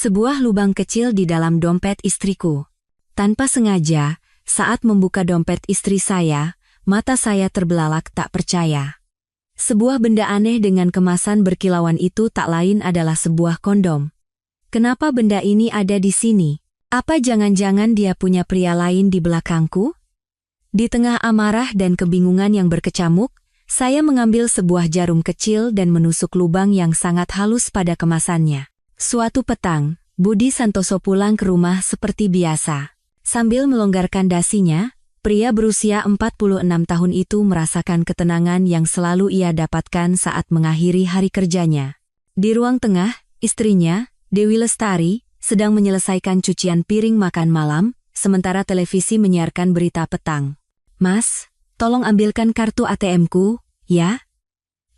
Sebuah lubang kecil di dalam dompet istriku. Tanpa sengaja, saat membuka dompet istri saya, mata saya terbelalak tak percaya. Sebuah benda aneh dengan kemasan berkilauan itu tak lain adalah sebuah kondom. Kenapa benda ini ada di sini? Apa jangan-jangan dia punya pria lain di belakangku? Di tengah amarah dan kebingungan yang berkecamuk, saya mengambil sebuah jarum kecil dan menusuk lubang yang sangat halus pada kemasannya. Suatu petang, Budi Santoso pulang ke rumah seperti biasa. Sambil melonggarkan dasinya, pria berusia 46 tahun itu merasakan ketenangan yang selalu ia dapatkan saat mengakhiri hari kerjanya. Di ruang tengah, istrinya, Dewi Lestari, sedang menyelesaikan cucian piring makan malam, sementara televisi menyiarkan berita petang. "Mas, tolong ambilkan kartu ATM-ku, ya?"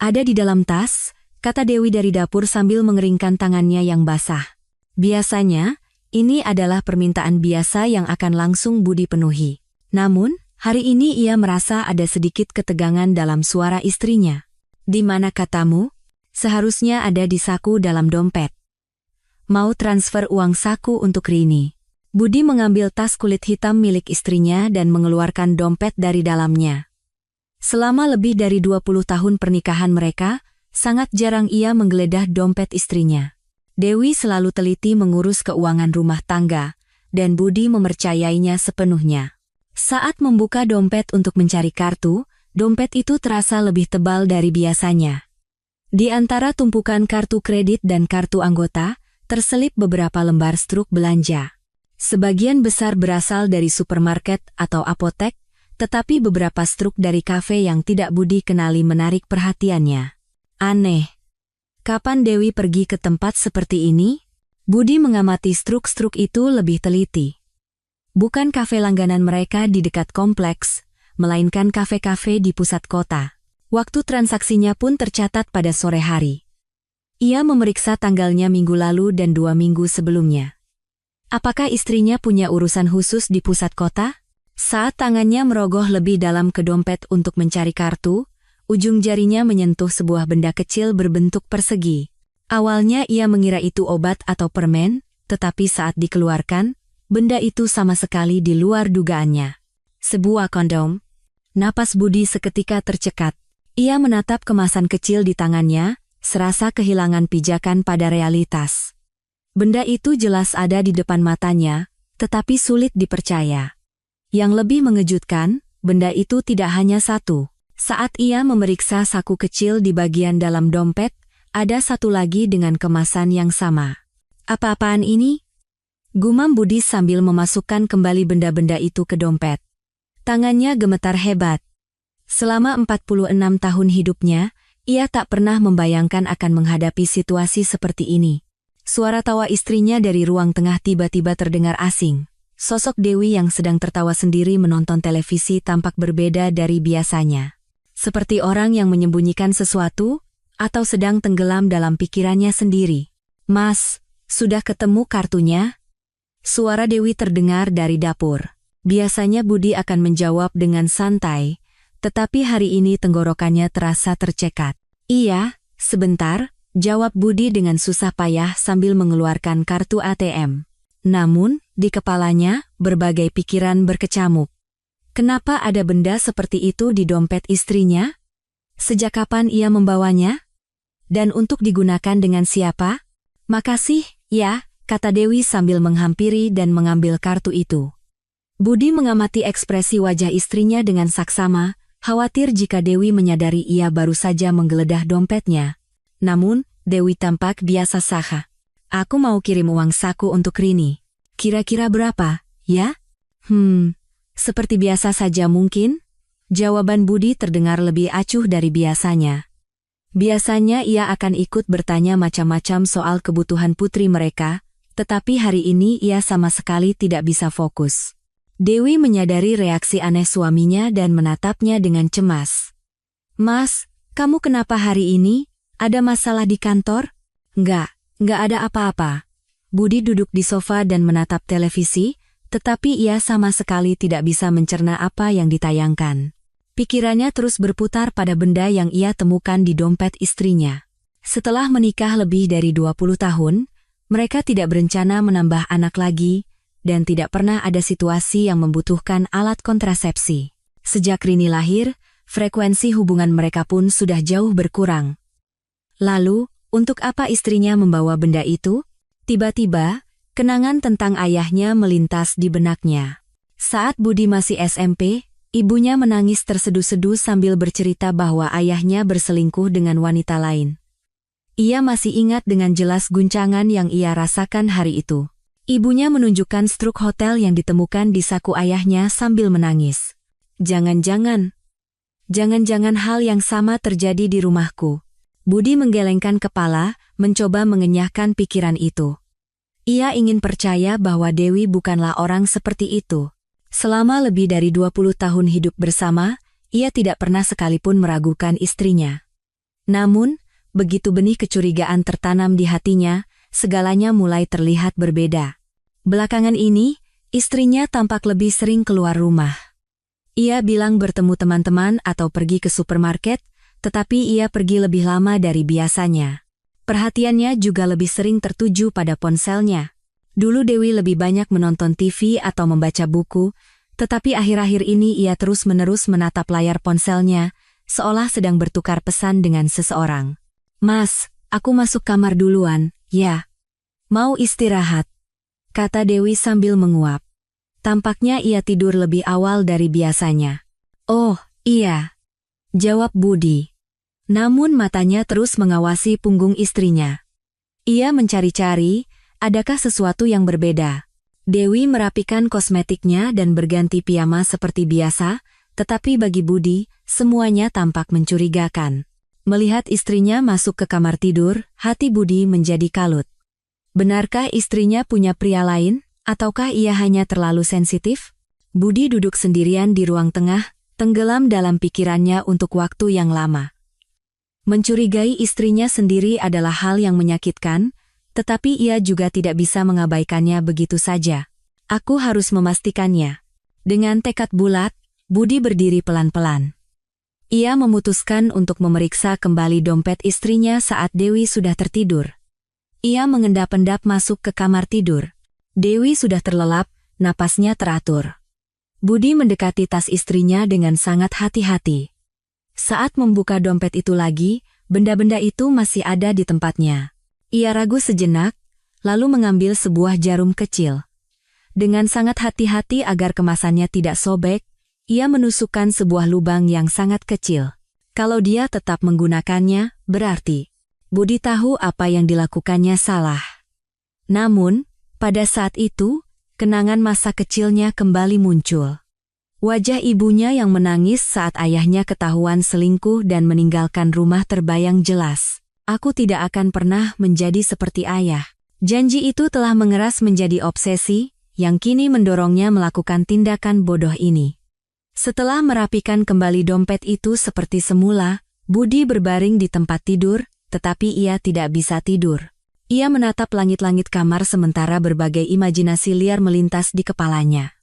"Ada di dalam tas," kata Dewi dari dapur sambil mengeringkan tangannya yang basah. Biasanya, ini adalah permintaan biasa yang akan langsung Budi penuhi. Namun, hari ini ia merasa ada sedikit ketegangan dalam suara istrinya. "Di mana katamu?" "Seharusnya ada di saku dalam dompet." "Mau transfer uang saku untuk Rini." Budi mengambil tas kulit hitam milik istrinya dan mengeluarkan dompet dari dalamnya. Selama lebih dari 20 tahun pernikahan mereka, sangat jarang ia menggeledah dompet istrinya. Dewi selalu teliti mengurus keuangan rumah tangga, dan Budi mempercayainya sepenuhnya. Saat membuka dompet untuk mencari kartu, dompet itu terasa lebih tebal dari biasanya. Di antara tumpukan kartu kredit dan kartu anggota, terselip beberapa lembar struk belanja. Sebagian besar berasal dari supermarket atau apotek, tetapi beberapa struk dari kafe yang tidak Budi kenali menarik perhatiannya. Aneh. Kapan Dewi pergi ke tempat seperti ini? Budi mengamati struk-struk itu lebih teliti. Bukan kafe langganan mereka di dekat kompleks, melainkan kafe-kafe di pusat kota. Waktu transaksinya pun tercatat pada sore hari. Ia memeriksa tanggalnya minggu lalu dan 2 minggu sebelumnya. Apakah istrinya punya urusan khusus di pusat kota? Saat tangannya merogoh lebih dalam ke dompet untuk mencari kartu, ujung jarinya menyentuh sebuah benda kecil berbentuk persegi. Awalnya ia mengira itu obat atau permen, tetapi saat dikeluarkan, benda itu sama sekali di luar dugaannya. Sebuah kondom. Napas Budi seketika tercekat. Ia menatap kemasan kecil di tangannya, serasa kehilangan pijakan pada realitas. Benda itu jelas ada di depan matanya, tetapi sulit dipercaya. Yang lebih mengejutkan, benda itu tidak hanya satu. Saat ia memeriksa saku kecil di bagian dalam dompet, ada satu lagi dengan kemasan yang sama. "Apa-apaan ini?" gumam Budi sambil memasukkan kembali benda-benda itu ke dompet. Tangannya gemetar hebat. Selama 46 tahun hidupnya, ia tak pernah membayangkan akan menghadapi situasi seperti ini. Suara tawa istrinya dari ruang tengah tiba-tiba terdengar asing. Sosok Dewi yang sedang tertawa sendiri menonton televisi tampak berbeda dari biasanya. Seperti orang yang menyembunyikan sesuatu, atau sedang tenggelam dalam pikirannya sendiri. "Mas, sudah ketemu kartunya?" Suara Dewi terdengar dari dapur. Biasanya Budi akan menjawab dengan santai, tetapi hari ini tenggorokannya terasa tercekat. "Iya, sebentar," jawab Budi dengan susah payah sambil mengeluarkan kartu ATM. Namun, di kepalanya, berbagai pikiran berkecamuk. Kenapa ada benda seperti itu di dompet istrinya? Sejak kapan ia membawanya? Dan untuk digunakan dengan siapa? "Makasih, ya," kata Dewi sambil menghampiri dan mengambil kartu itu. Budi mengamati ekspresi wajah istrinya dengan saksama, khawatir jika Dewi menyadari ia baru saja menggeledah dompetnya. Namun, Dewi tampak biasa saja. "Aku mau kirim uang saku untuk Rini. Kira-kira berapa, ya?" Seperti biasa saja mungkin?" Jawaban Budi terdengar lebih acuh dari biasanya. Biasanya ia akan ikut bertanya macam-macam soal kebutuhan putri mereka, tetapi hari ini ia sama sekali tidak bisa fokus. Dewi menyadari reaksi aneh suaminya dan menatapnya dengan cemas. "Mas, kamu kenapa hari ini? Ada masalah di kantor?" Enggak ada apa-apa." Budi duduk di sofa dan menatap televisi, tetapi ia sama sekali tidak bisa mencerna apa yang ditayangkan. Pikirannya terus berputar pada benda yang ia temukan di dompet istrinya. Setelah menikah lebih dari 20 tahun, Mereka tidak berencana menambah anak lagi, dan tidak pernah ada situasi yang membutuhkan alat kontrasepsi. Sejak Rini lahir, frekuensi hubungan mereka pun sudah jauh berkurang. Lalu, untuk apa istrinya membawa benda itu? Tiba-tiba, kenangan tentang ayahnya melintas di benaknya. Saat Budi masih SMP, ibunya menangis terseduh-seduh sambil bercerita bahwa ayahnya berselingkuh dengan wanita lain. Ia masih ingat dengan jelas guncangan yang ia rasakan hari itu. Ibunya menunjukkan struk hotel yang ditemukan di saku ayahnya sambil menangis. Jangan-jangan hal yang sama terjadi di rumahku. Budi menggelengkan kepala, mencoba mengenyahkan pikiran itu. Ia ingin percaya bahwa Dewi bukanlah orang seperti itu. Selama lebih dari 20 tahun hidup bersama, ia tidak pernah sekalipun meragukan istrinya. Namun, begitu benih kecurigaan tertanam di hatinya, segalanya mulai terlihat berbeda. Belakangan ini, istrinya tampak lebih sering keluar rumah. Ia bilang bertemu teman-teman atau pergi ke supermarket, tetapi ia pergi lebih lama dari biasanya. Perhatiannya juga lebih sering tertuju pada ponselnya. Dulu Dewi lebih banyak menonton TV atau membaca buku, tetapi akhir-akhir ini ia terus-menerus menatap layar ponselnya, seolah sedang bertukar pesan dengan seseorang. "Mas, aku masuk kamar duluan, ya. Mau istirahat," kata Dewi sambil menguap. Tampaknya ia tidur lebih awal dari biasanya. "Oh, iya," jawab Budi. Namun matanya terus mengawasi punggung istrinya. Ia mencari-cari, adakah sesuatu yang berbeda. Dewi merapikan kosmetiknya dan berganti piyama seperti biasa, tetapi bagi Budi, semuanya tampak mencurigakan. Melihat istrinya masuk ke kamar tidur, hati Budi menjadi kalut. Benarkah istrinya punya pria lain, ataukah ia hanya terlalu sensitif? Budi duduk sendirian di ruang tengah, tenggelam dalam pikirannya untuk waktu yang lama. Mencurigai istrinya sendiri adalah hal yang menyakitkan, tetapi ia juga tidak bisa mengabaikannya begitu saja. Aku harus memastikannya. Dengan tekad bulat, Budi berdiri pelan-pelan. Ia memutuskan untuk memeriksa kembali dompet istrinya saat Dewi sudah tertidur. Ia mengendap-endap masuk ke kamar tidur. Dewi sudah terlelap, napasnya teratur. Budi mendekati tas istrinya dengan sangat hati-hati. Saat membuka dompet itu lagi, benda-benda itu masih ada di tempatnya. Ia ragu sejenak, lalu mengambil sebuah jarum kecil. Dengan sangat hati-hati agar kemasannya tidak sobek, ia menusukkan sebuah lubang yang sangat kecil. Kalau dia tetap menggunakannya, berarti Budi tahu apa yang dilakukannya salah. Namun, pada saat itu, kenangan masa kecilnya kembali muncul. Wajah ibunya yang menangis saat ayahnya ketahuan selingkuh dan meninggalkan rumah terbayang jelas. Aku tidak akan pernah menjadi seperti ayah. Janji itu telah mengeras menjadi obsesi, yang kini mendorongnya melakukan tindakan bodoh ini. Setelah merapikan kembali dompet itu seperti semula, Budi berbaring di tempat tidur, tetapi ia tidak bisa tidur. Ia menatap langit-langit kamar sementara berbagai imajinasi liar melintas di kepalanya.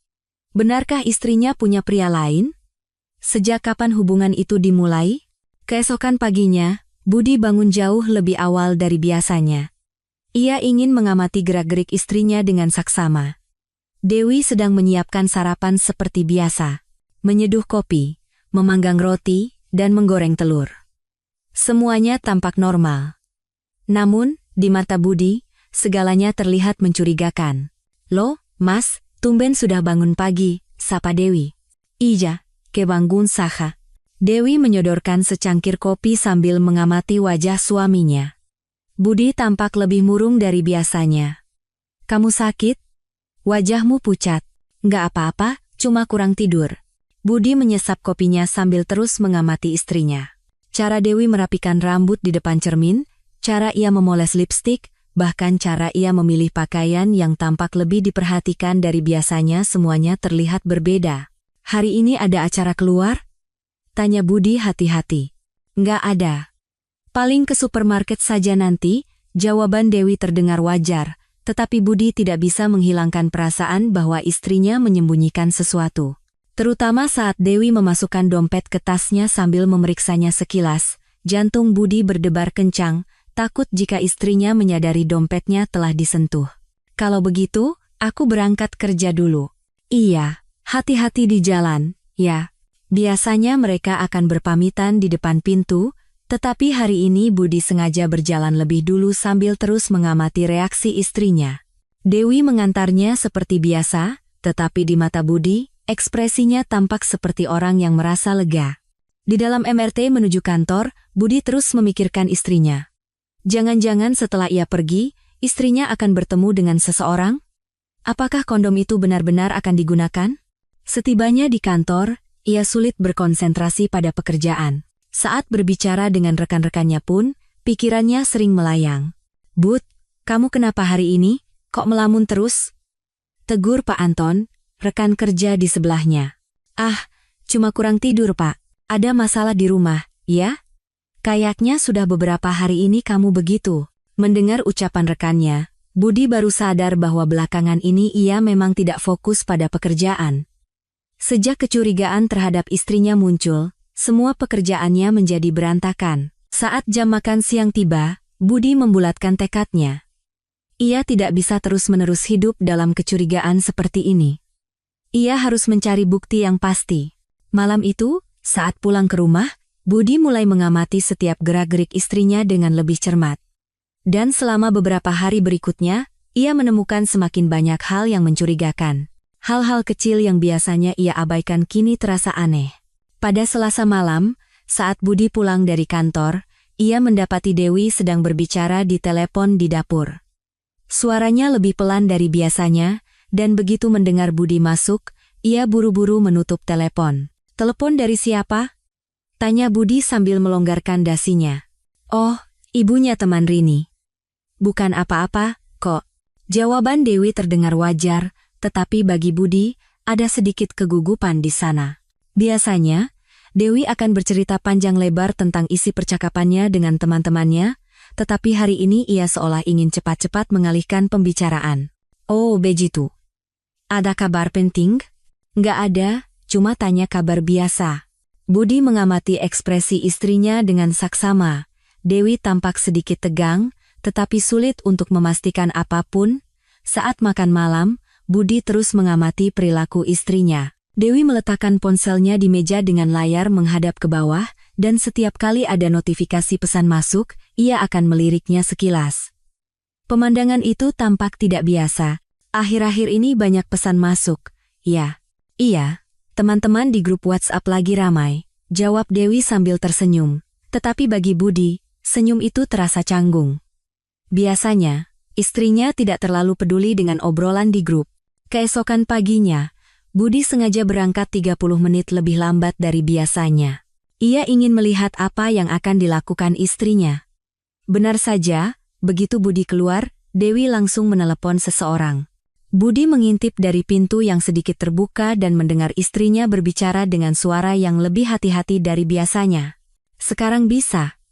Benarkah istrinya punya pria lain? Sejak kapan hubungan itu dimulai? Keesokan paginya, Budi bangun jauh lebih awal dari biasanya. Ia ingin mengamati gerak-gerik istrinya dengan saksama. Dewi sedang menyiapkan sarapan seperti biasa. Menyeduh kopi, memanggang roti, dan menggoreng telur. Semuanya tampak normal. Namun, di mata Budi, segalanya terlihat mencurigakan. "Loh, Mas, tumben sudah bangun pagi," sapa Dewi. "Iya, kebangun saja." Dewi menyodorkan secangkir kopi sambil mengamati wajah suaminya. Budi tampak lebih murung dari biasanya. "Kamu sakit? Wajahmu pucat." "Nggak apa-apa, cuma kurang tidur." Budi menyesap kopinya sambil terus mengamati istrinya. Cara Dewi merapikan rambut di depan cermin, cara ia memoles lipstik, bahkan cara ia memilih pakaian yang tampak lebih diperhatikan dari biasanya semuanya terlihat berbeda. "Hari ini ada acara keluar?" tanya Budi hati-hati. "Nggak ada. Paling ke supermarket saja nanti," jawaban Dewi terdengar wajar, tetapi Budi tidak bisa menghilangkan perasaan bahwa istrinya menyembunyikan sesuatu. Terutama saat Dewi memasukkan dompet ke tasnya sambil memeriksanya sekilas, jantung Budi berdebar kencang, takut jika istrinya menyadari dompetnya telah disentuh. Kalau begitu, aku berangkat kerja dulu. Iya, hati-hati di jalan, ya. Biasanya mereka akan berpamitan di depan pintu, tetapi hari ini Budi sengaja berjalan lebih dulu sambil terus mengamati reaksi istrinya. Dewi mengantarnya seperti biasa, tetapi di mata Budi, ekspresinya tampak seperti orang yang merasa lega. Di dalam MRT menuju kantor, Budi terus memikirkan istrinya. Jangan-jangan setelah ia pergi, istrinya akan bertemu dengan seseorang? Apakah kondom itu benar-benar akan digunakan? Setibanya di kantor, ia sulit berkonsentrasi pada pekerjaan. Saat berbicara dengan rekan-rekannya pun, pikirannya sering melayang. "Bud, kamu kenapa hari ini? Kok melamun terus?" tegur Pak Anton, rekan kerja di sebelahnya. "Ah, cuma kurang tidur, Pak. Ada masalah di rumah, ya?" "Kayaknya sudah beberapa hari ini kamu begitu." Mendengar ucapan rekannya, Budi baru sadar bahwa belakangan ini ia memang tidak fokus pada pekerjaan. Sejak kecurigaan terhadap istrinya muncul, semua pekerjaannya menjadi berantakan. Saat jam makan siang tiba, Budi membulatkan tekadnya. Ia tidak bisa terus-menerus hidup dalam kecurigaan seperti ini. Ia harus mencari bukti yang pasti. Malam itu, saat pulang ke rumah, Budi mulai mengamati setiap gerak-gerik istrinya dengan lebih cermat. Dan selama beberapa hari berikutnya, ia menemukan semakin banyak hal yang mencurigakan. Hal-hal kecil yang biasanya ia abaikan kini terasa aneh. Pada Selasa malam, saat Budi pulang dari kantor, ia mendapati Dewi sedang berbicara di telepon di dapur. Suaranya lebih pelan dari biasanya, dan begitu mendengar Budi masuk, ia buru-buru menutup telepon. "Telepon dari siapa?" tanya Budi sambil melonggarkan dasinya. "Oh, ibunya teman Rini." "Bukan apa-apa, kok." Jawaban Dewi terdengar wajar, tetapi bagi Budi, ada sedikit kegugupan di sana. Biasanya, Dewi akan bercerita panjang lebar tentang isi percakapannya dengan teman-temannya, tetapi hari ini ia seolah ingin cepat-cepat mengalihkan pembicaraan. "Oh, begitu. Ada kabar penting?" "Nggak ada, cuma tanya kabar biasa." Budi mengamati ekspresi istrinya dengan saksama. Dewi tampak sedikit tegang, tetapi sulit untuk memastikan apapun. Saat makan malam, Budi terus mengamati perilaku istrinya. Dewi meletakkan ponselnya di meja dengan layar menghadap ke bawah, dan setiap kali ada notifikasi pesan masuk, ia akan meliriknya sekilas. Pemandangan itu tampak tidak biasa. Akhir-akhir ini banyak pesan masuk. "Ya, iya, teman-teman di grup WhatsApp lagi ramai," jawab Dewi sambil tersenyum. Tetapi bagi Budi, senyum itu terasa canggung. Biasanya, istrinya tidak terlalu peduli dengan obrolan di grup. Keesokan paginya, Budi sengaja berangkat 30 menit lebih lambat dari biasanya. Ia ingin melihat apa yang akan dilakukan istrinya. Benar saja, begitu Budi keluar, Dewi langsung menelepon seseorang. Budi mengintip dari pintu yang sedikit terbuka dan mendengar istrinya berbicara dengan suara yang lebih hati-hati dari biasanya. "Sekarang bisa."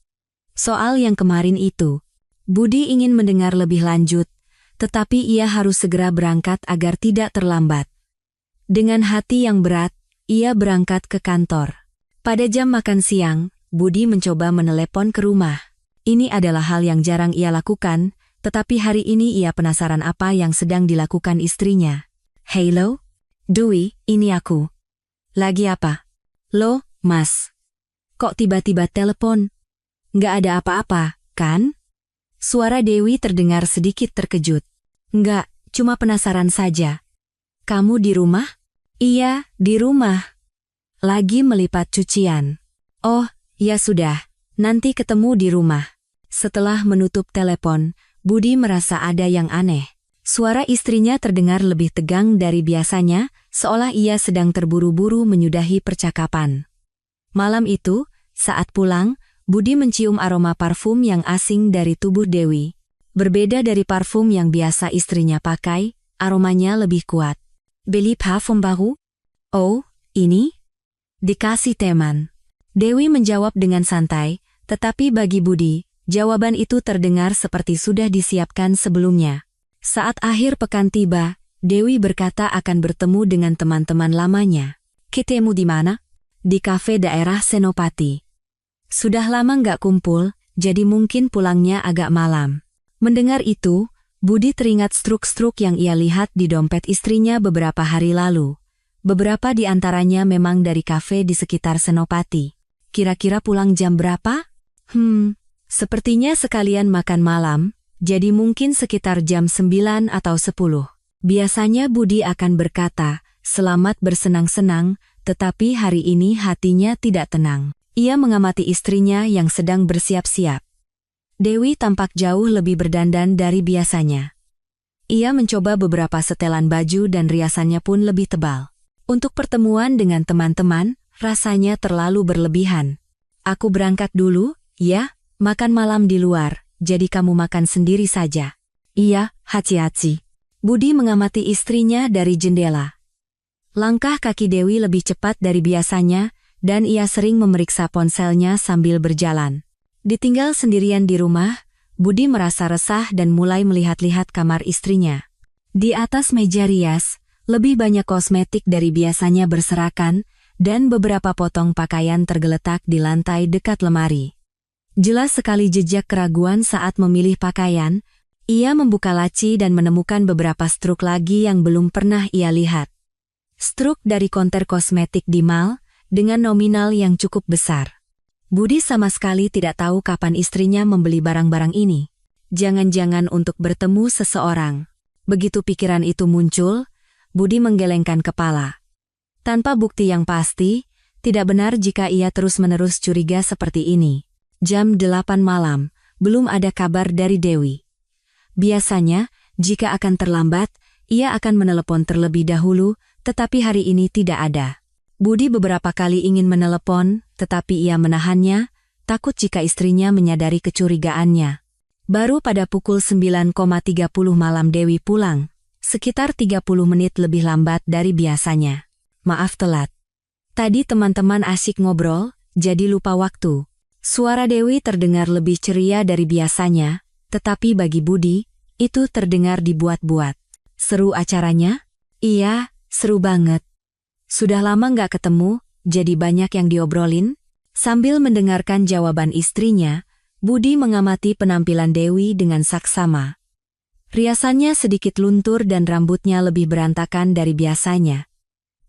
Soal yang kemarin itu, Budi ingin mendengar lebih lanjut, tetapi ia harus segera berangkat agar tidak terlambat. Dengan hati yang berat, ia berangkat ke kantor. Pada jam makan siang, Budi mencoba menelepon ke rumah. Ini adalah hal yang jarang ia lakukan, tetapi hari ini ia penasaran apa yang sedang dilakukan istrinya. "Halo? Dwi, ini aku." "Lagi apa?" "Loh, Mas. Kok tiba-tiba telepon? Nggak ada apa-apa, kan?" Suara Dewi terdengar sedikit terkejut. "Nggak, cuma penasaran saja." "Kamu di rumah?" "Iya, di rumah. Lagi melipat cucian." "Oh, ya sudah, nanti ketemu di rumah." Setelah menutup telepon, Budi merasa ada yang aneh. Suara istrinya terdengar lebih tegang dari biasanya, seolah ia sedang terburu-buru menyudahi percakapan. Malam itu, saat pulang, Budi mencium aroma parfum yang asing dari tubuh Dewi. Berbeda dari parfum yang biasa istrinya pakai, aromanya lebih kuat. "Beli parfum baru?" "Oh, ini?" "Dikasih teman." Dewi menjawab dengan santai, tetapi bagi Budi, jawaban itu terdengar seperti sudah disiapkan sebelumnya. Saat akhir pekan tiba, Dewi berkata akan bertemu dengan teman-teman lamanya. "Ketemu di mana?" "Di kafe daerah Senopati." "Sudah lama nggak kumpul, jadi mungkin pulangnya agak malam. Mendengar itu, Budi teringat struk-struk yang ia lihat di dompet istrinya beberapa hari lalu. Beberapa di antaranya memang dari kafe di sekitar Senopati. Kira-kira pulang jam berapa? Sepertinya sekalian makan malam, jadi mungkin sekitar jam 9 atau 10. Biasanya Budi akan berkata, "Selamat bersenang-senang," tetapi hari ini hatinya tidak tenang. Ia mengamati istrinya yang sedang bersiap-siap. Dewi tampak jauh lebih berdandan dari biasanya. Ia mencoba beberapa setelan baju dan riasannya pun lebih tebal. Untuk pertemuan dengan teman-teman, rasanya terlalu berlebihan. "Aku berangkat dulu, ya, makan malam di luar, jadi kamu makan sendiri saja." "Iya, haci-haci." Budi mengamati istrinya dari jendela. Langkah kaki Dewi lebih cepat dari biasanya, dan ia sering memeriksa ponselnya sambil berjalan. Ditinggal sendirian di rumah, Budi merasa resah dan mulai melihat-lihat kamar istrinya. Di atas meja rias, lebih banyak kosmetik dari biasanya berserakan, dan beberapa potong pakaian tergeletak di lantai dekat lemari. Jelas sekali jejak keraguan saat memilih pakaian. Ia membuka laci dan menemukan beberapa struk lagi yang belum pernah ia lihat. Struk dari konter kosmetik di mall, dengan nominal yang cukup besar. Budi sama sekali tidak tahu kapan istrinya membeli barang-barang ini. Jangan-jangan untuk bertemu seseorang. Begitu pikiran itu muncul, Budi menggelengkan kepala. Tanpa bukti yang pasti, tidak benar jika ia terus-menerus curiga seperti ini. Jam 8 malam, belum ada kabar dari Dewi. Biasanya, jika akan terlambat, ia akan menelepon terlebih dahulu, tetapi hari ini tidak ada. Budi beberapa kali ingin menelepon, tetapi ia menahannya, takut jika istrinya menyadari kecurigaannya. Baru pada pukul 9.30 malam Dewi pulang, sekitar 30 menit lebih lambat dari biasanya. "Maaf telat. Tadi teman-teman asyik ngobrol, jadi lupa waktu." Suara Dewi terdengar lebih ceria dari biasanya, tetapi bagi Budi, itu terdengar dibuat-buat. "Seru acaranya?" "Iya, seru banget. Sudah lama nggak ketemu, jadi banyak yang diobrolin." Sambil mendengarkan jawaban istrinya, Budi mengamati penampilan Dewi dengan saksama. Riasannya sedikit luntur dan rambutnya lebih berantakan dari biasanya.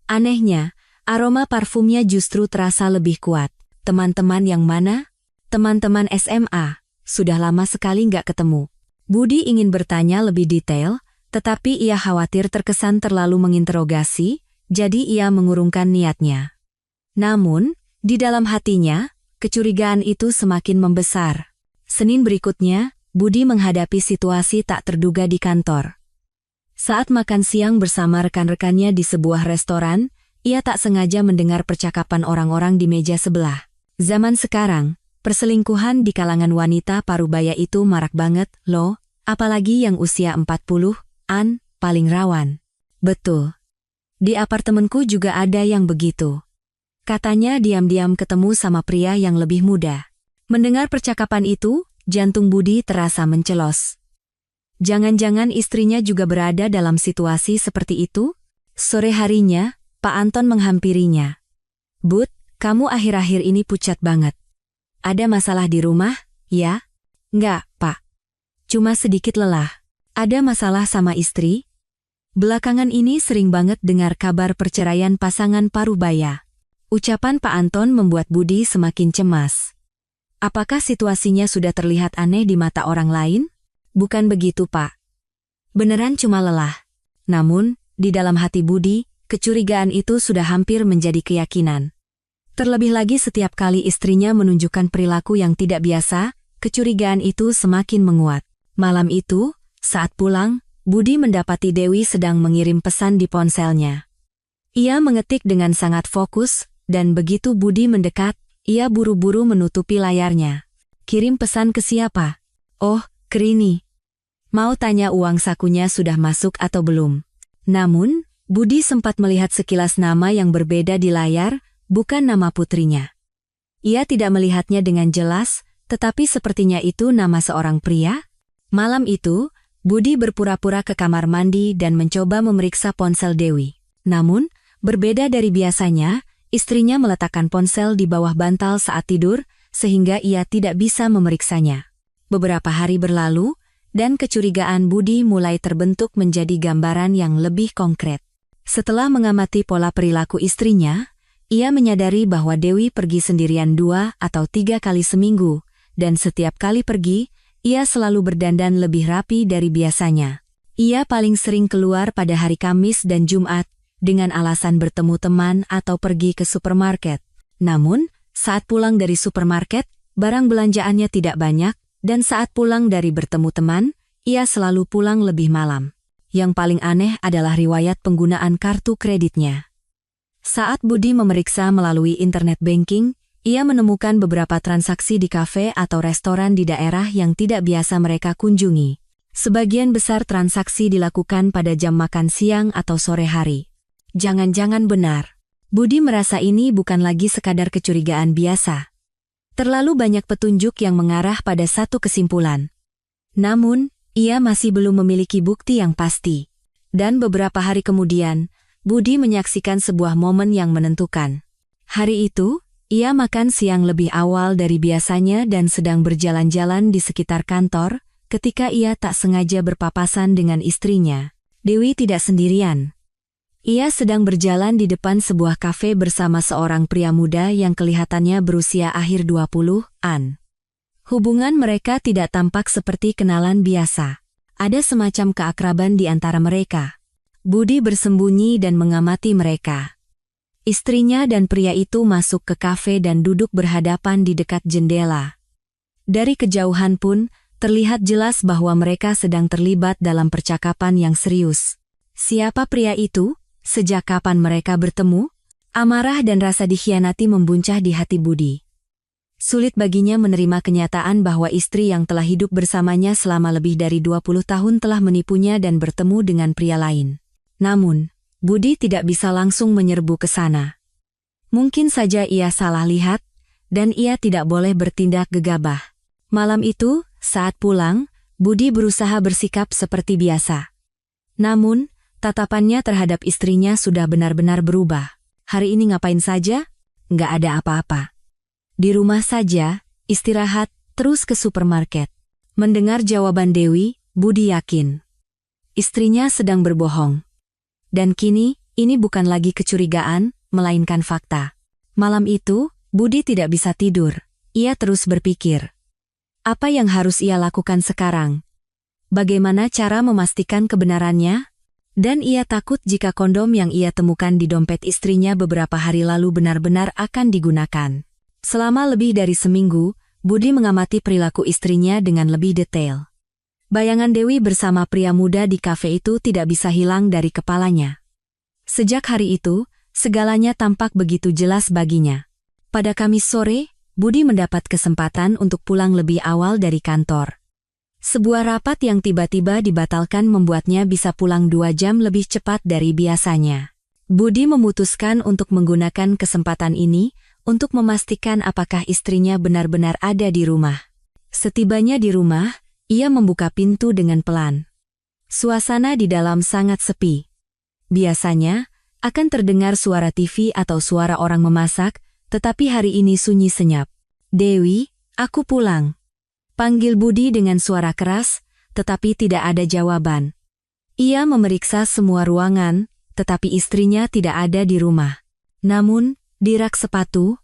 Anehnya, aroma parfumnya justru terasa lebih kuat. "Teman-teman yang mana?" "Teman-teman SMA, sudah lama sekali nggak ketemu." Budi ingin bertanya lebih detail, tetapi ia khawatir terkesan terlalu menginterogasi, jadi ia mengurungkan niatnya. Namun, di dalam hatinya, kecurigaan itu semakin membesar. Senin berikutnya, Budi menghadapi situasi tak terduga di kantor. Saat makan siang bersama rekan-rekannya di sebuah restoran, ia tak sengaja mendengar percakapan orang-orang di meja sebelah. Zaman sekarang, perselingkuhan di kalangan wanita parubaya itu marak banget, loh, apalagi yang usia 40-an, paling rawan. "Betul. Di apartemenku juga ada yang begitu." Katanya diam-diam ketemu sama pria yang lebih muda. Mendengar percakapan itu, jantung Budi terasa mencelos. Jangan-jangan istrinya juga berada dalam situasi seperti itu? Sore harinya, Pak Anton menghampirinya. "Bud, kamu akhir-akhir ini pucat banget. Ada masalah di rumah, ya?" "Enggak, Pak. Cuma sedikit lelah." "Ada masalah sama istri?" "Belakangan ini sering banget dengar kabar perceraian pasangan parubaya." Ucapan Pak Anton membuat Budi semakin cemas. Apakah situasinya sudah terlihat aneh di mata orang lain? "Bukan begitu, Pak. Beneran cuma lelah." Namun, di dalam hati Budi, kecurigaan itu sudah hampir menjadi keyakinan. Terlebih lagi setiap kali istrinya menunjukkan perilaku yang tidak biasa, kecurigaan itu semakin menguat. Malam itu, saat pulang, Budi mendapati Dewi sedang mengirim pesan di ponselnya. Ia mengetik dengan sangat fokus, dan begitu Budi mendekat, ia buru-buru menutupi layarnya. "Kirim pesan ke siapa?" "Oh, ke Rini. Mau tanya uang sakunya sudah masuk atau belum." Namun, Budi sempat melihat sekilas nama yang berbeda di layar, bukan nama putrinya. Ia tidak melihatnya dengan jelas, tetapi sepertinya itu nama seorang pria. Malam itu, Budi berpura-pura ke kamar mandi dan mencoba memeriksa ponsel Dewi. Namun, berbeda dari biasanya, istrinya meletakkan ponsel di bawah bantal saat tidur, sehingga ia tidak bisa memeriksanya. Beberapa hari berlalu, dan kecurigaan Budi mulai terbentuk menjadi gambaran yang lebih konkret. Setelah mengamati pola perilaku istrinya, ia menyadari bahwa Dewi pergi sendirian 2 atau 3 kali seminggu, dan setiap kali pergi, ia selalu berdandan lebih rapi dari biasanya. Ia paling sering keluar pada hari Kamis dan Jumat, dengan alasan bertemu teman atau pergi ke supermarket. Namun, saat pulang dari supermarket, barang belanjaannya tidak banyak, dan saat pulang dari bertemu teman, ia selalu pulang lebih malam. Yang paling aneh adalah riwayat penggunaan kartu kreditnya. Saat Budi memeriksa melalui internet banking, ia menemukan beberapa transaksi di kafe atau restoran di daerah yang tidak biasa mereka kunjungi. Sebagian besar transaksi dilakukan pada jam makan siang atau sore hari. Jangan-jangan benar. Budi merasa ini bukan lagi sekadar kecurigaan biasa. Terlalu banyak petunjuk yang mengarah pada satu kesimpulan. Namun, ia masih belum memiliki bukti yang pasti. Dan beberapa hari kemudian, Budi menyaksikan sebuah momen yang menentukan. Hari itu, ia makan siang lebih awal dari biasanya dan sedang berjalan-jalan di sekitar kantor, ketika ia tak sengaja berpapasan dengan istrinya. Dewi tidak sendirian. Ia sedang berjalan di depan sebuah kafe bersama seorang pria muda yang kelihatannya berusia akhir 20-an. Hubungan mereka tidak tampak seperti kenalan biasa. Ada semacam keakraban di antara mereka. Budi bersembunyi dan mengamati mereka. Istrinya dan pria itu masuk ke kafe dan duduk berhadapan di dekat jendela. Dari kejauhan pun, terlihat jelas bahwa mereka sedang terlibat dalam percakapan yang serius. Siapa pria itu? Sejak kapan mereka bertemu? Amarah dan rasa dikhianati membuncah di hati Budi. Sulit baginya menerima kenyataan bahwa istri yang telah hidup bersamanya selama lebih dari 20 tahun telah menipunya dan bertemu dengan pria lain. Namun, Budi tidak bisa langsung menyerbu ke sana. Mungkin saja ia salah lihat, dan ia tidak boleh bertindak gegabah. Malam itu, saat pulang, Budi berusaha bersikap seperti biasa. Namun, tatapannya terhadap istrinya sudah benar-benar berubah. Hari ini ngapain saja? Nggak ada apa-apa. Di rumah saja, istirahat, terus ke supermarket. Mendengar jawaban Dewi, Budi yakin istrinya sedang berbohong. Dan kini, ini bukan lagi kecurigaan, melainkan fakta. Malam itu, Budi tidak bisa tidur. Ia terus berpikir. Apa yang harus ia lakukan sekarang? Bagaimana cara memastikan kebenarannya? Dan ia takut jika kondom yang ia temukan di dompet istrinya beberapa hari lalu benar-benar akan digunakan. Selama lebih dari seminggu, Budi mengamati perilaku istrinya dengan lebih detail. Bayangan Dewi bersama pria muda di kafe itu tidak bisa hilang dari kepalanya. Sejak hari itu, segalanya tampak begitu jelas baginya. Pada Kamis sore, Budi mendapat kesempatan untuk pulang lebih awal dari kantor. Sebuah rapat yang tiba-tiba dibatalkan membuatnya bisa pulang 2 jam lebih cepat dari biasanya. Budi memutuskan untuk menggunakan kesempatan ini untuk memastikan apakah istrinya benar-benar ada di rumah. Setibanya di rumah, ia membuka pintu dengan pelan. Suasana di dalam sangat sepi. Biasanya, akan terdengar suara TV atau suara orang memasak, tetapi hari ini sunyi senyap. Dewi, aku pulang. Panggil Budi dengan suara keras, tetapi tidak ada jawaban. Ia memeriksa semua ruangan, tetapi istrinya tidak ada di rumah. Namun, di rak sepatu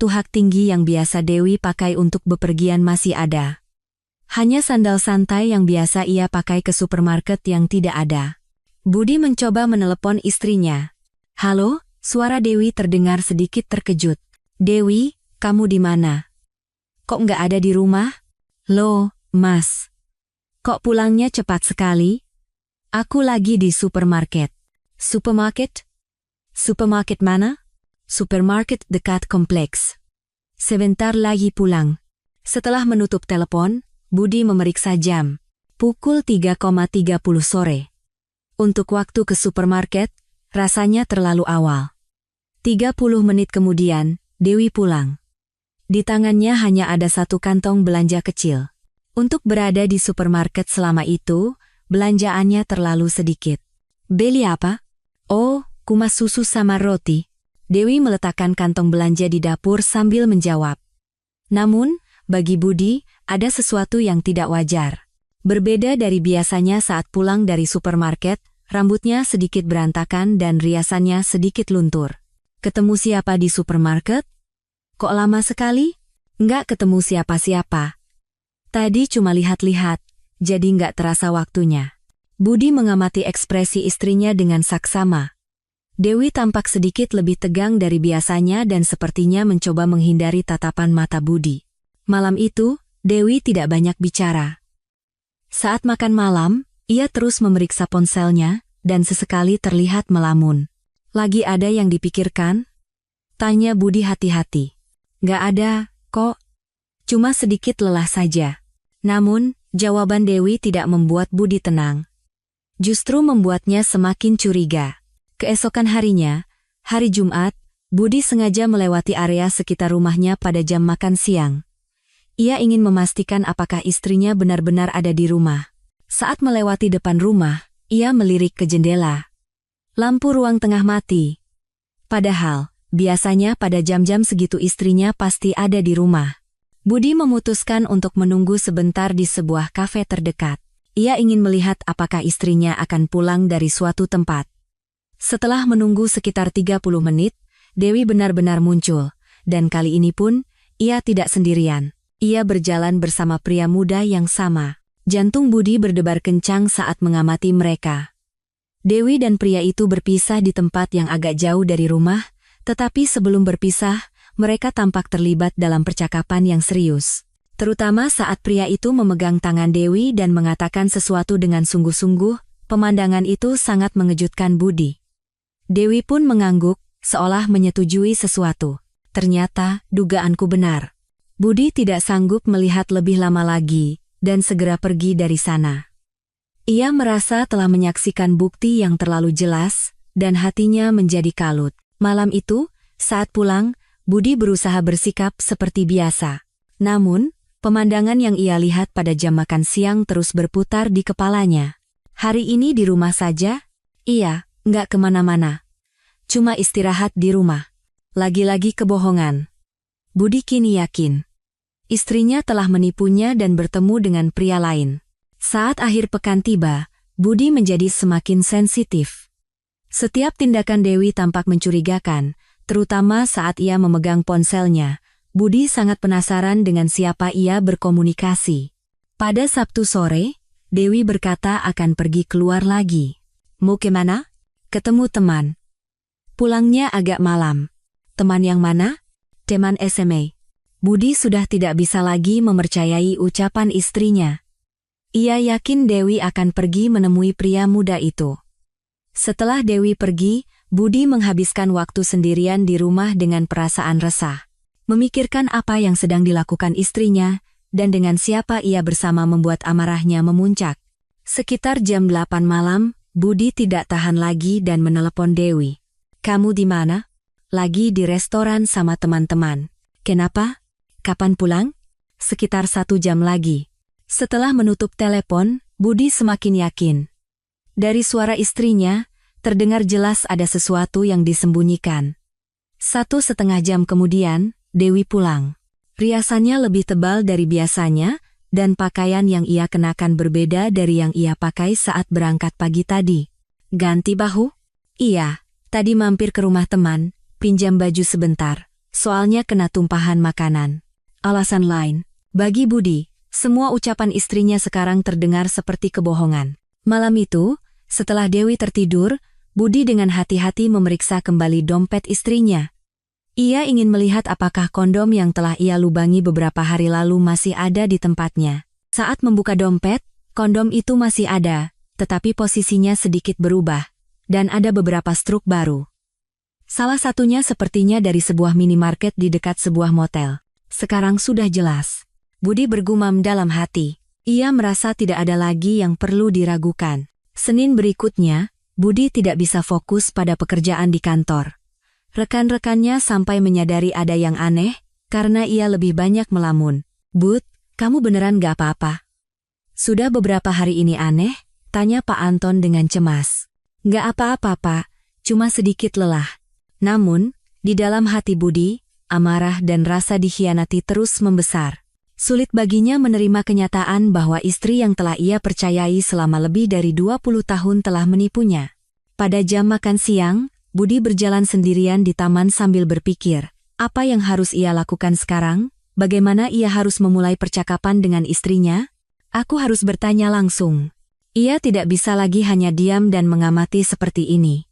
hak tinggi yang biasa Dewi pakai untuk bepergian masih ada. Hanya sandal santai yang biasa ia pakai ke supermarket yang tidak ada. Budi mencoba menelepon istrinya. Halo, suara Dewi terdengar sedikit terkejut. Dewi, kamu di mana? Kok nggak ada di rumah? Loh, Mas. Kok pulangnya cepat sekali? Aku lagi di supermarket. Supermarket? Supermarket mana? Supermarket dekat kompleks. Sebentar lagi pulang. Setelah menutup telepon, Budi memeriksa jam. Pukul 3,30 sore. Untuk waktu ke supermarket, rasanya terlalu awal. 30 menit kemudian, Dewi pulang. Di tangannya hanya ada satu kantong belanja kecil. Untuk berada di supermarket selama itu, belanjaannya terlalu sedikit. Beli apa? Oh, kumas susu sama roti. Dewi meletakkan kantong belanja di dapur sambil menjawab. Namun, bagi Budi, ada sesuatu yang tidak wajar. Berbeda dari biasanya saat pulang dari supermarket, rambutnya sedikit berantakan dan riasannya sedikit luntur. Ketemu siapa di supermarket? Kok lama sekali? Nggak ketemu siapa-siapa. Tadi cuma lihat-lihat, jadi nggak terasa waktunya. Budi mengamati ekspresi istrinya dengan saksama. Dewi tampak sedikit lebih tegang dari biasanya dan sepertinya mencoba menghindari tatapan mata Budi. Malam itu, Dewi tidak banyak bicara. Saat makan malam, ia terus memeriksa ponselnya dan sesekali terlihat melamun. Lagi ada yang dipikirkan? Tanya Budi hati-hati. Nggak ada, kok. Cuma sedikit lelah saja. Namun, jawaban Dewi tidak membuat Budi tenang. Justru membuatnya semakin curiga. Keesokan harinya, hari Jumat, Budi sengaja melewati area sekitar rumahnya pada jam makan siang. Ia ingin memastikan apakah istrinya benar-benar ada di rumah. Saat melewati depan rumah, ia melirik ke jendela. Lampu ruang tengah mati. Padahal, biasanya pada jam-jam segitu istrinya pasti ada di rumah. Budi memutuskan untuk menunggu sebentar di sebuah kafe terdekat. Ia ingin melihat apakah istrinya akan pulang dari suatu tempat. Setelah menunggu sekitar 30 menit, Dewi benar-benar muncul, dan kali ini pun, ia tidak sendirian. Ia berjalan bersama pria muda yang sama. Jantung Budi berdebar kencang saat mengamati mereka. Dewi dan pria itu berpisah di tempat yang agak jauh dari rumah, tetapi sebelum berpisah, mereka tampak terlibat dalam percakapan yang serius. Terutama saat pria itu memegang tangan Dewi dan mengatakan sesuatu dengan sungguh-sungguh, pemandangan itu sangat mengejutkan Budi. Dewi pun mengangguk, seolah menyetujui sesuatu. Ternyata, dugaanku benar. Budi tidak sanggup melihat lebih lama lagi, dan segera pergi dari sana. Ia merasa telah menyaksikan bukti yang terlalu jelas, dan hatinya menjadi kalut. Malam itu, saat pulang, Budi berusaha bersikap seperti biasa. Namun, pemandangan yang ia lihat pada jam makan siang terus berputar di kepalanya. Hari ini di rumah saja? Iya, nggak kemana-mana. Cuma istirahat di rumah. Lagi-lagi kebohongan. Budi kini yakin. Istrinya telah menipunya dan bertemu dengan pria lain. Saat akhir pekan tiba, Budi menjadi semakin sensitif. Setiap tindakan Dewi tampak mencurigakan, terutama saat ia memegang ponselnya. Budi sangat penasaran dengan siapa ia berkomunikasi. Pada Sabtu sore, Dewi berkata akan pergi keluar lagi. Mau kemana? Ketemu teman. Pulangnya agak malam. Teman yang mana? Teman SMA. Budi sudah tidak bisa lagi mempercayai ucapan istrinya. Ia yakin Dewi akan pergi menemui pria muda itu. Setelah Dewi pergi, Budi menghabiskan waktu sendirian di rumah dengan perasaan resah. Memikirkan apa yang sedang dilakukan istrinya, dan dengan siapa ia bersama membuat amarahnya memuncak. Sekitar jam 8 malam, Budi tidak tahan lagi dan menelepon Dewi. Kamu di mana? Lagi di restoran sama teman-teman. Kenapa? Kapan pulang? Sekitar 1 jam lagi. Setelah menutup telepon, Budi semakin yakin. Dari suara istrinya, terdengar jelas ada sesuatu yang disembunyikan. 1,5 jam kemudian, Dewi pulang. Riasannya lebih tebal dari biasanya, dan pakaian yang ia kenakan berbeda dari yang ia pakai saat berangkat pagi tadi. Ganti bahu? Iya, tadi mampir ke rumah teman, pinjam baju sebentar, soalnya kena tumpahan makanan. Alasan lain, bagi Budi, semua ucapan istrinya sekarang terdengar seperti kebohongan. Malam itu, setelah Dewi tertidur, Budi dengan hati-hati memeriksa kembali dompet istrinya. Ia ingin melihat apakah kondom yang telah ia lubangi beberapa hari lalu masih ada di tempatnya. Saat membuka dompet, kondom itu masih ada, tetapi posisinya sedikit berubah, dan ada beberapa struk baru. Salah satunya sepertinya dari sebuah minimarket di dekat sebuah motel. Sekarang sudah jelas. Budi bergumam dalam hati. Ia merasa tidak ada lagi yang perlu diragukan. Senin berikutnya, Budi tidak bisa fokus pada pekerjaan di kantor. Rekan-rekannya sampai menyadari ada yang aneh, karena ia lebih banyak melamun. Bud, kamu beneran gak apa-apa? Sudah beberapa hari ini aneh? Tanya Pak Anton dengan cemas. Gak apa-apa Pak, cuma sedikit lelah. Namun, di dalam hati Budi, amarah dan rasa dikhianati terus membesar. Sulit baginya menerima kenyataan bahwa istri yang telah ia percayai selama lebih dari 20 tahun telah menipunya. Pada jam makan siang, Budi berjalan sendirian di taman sambil berpikir, apa yang harus ia lakukan sekarang? Bagaimana ia harus memulai percakapan dengan istrinya? Aku harus bertanya langsung. Ia tidak bisa lagi hanya diam dan mengamati seperti ini.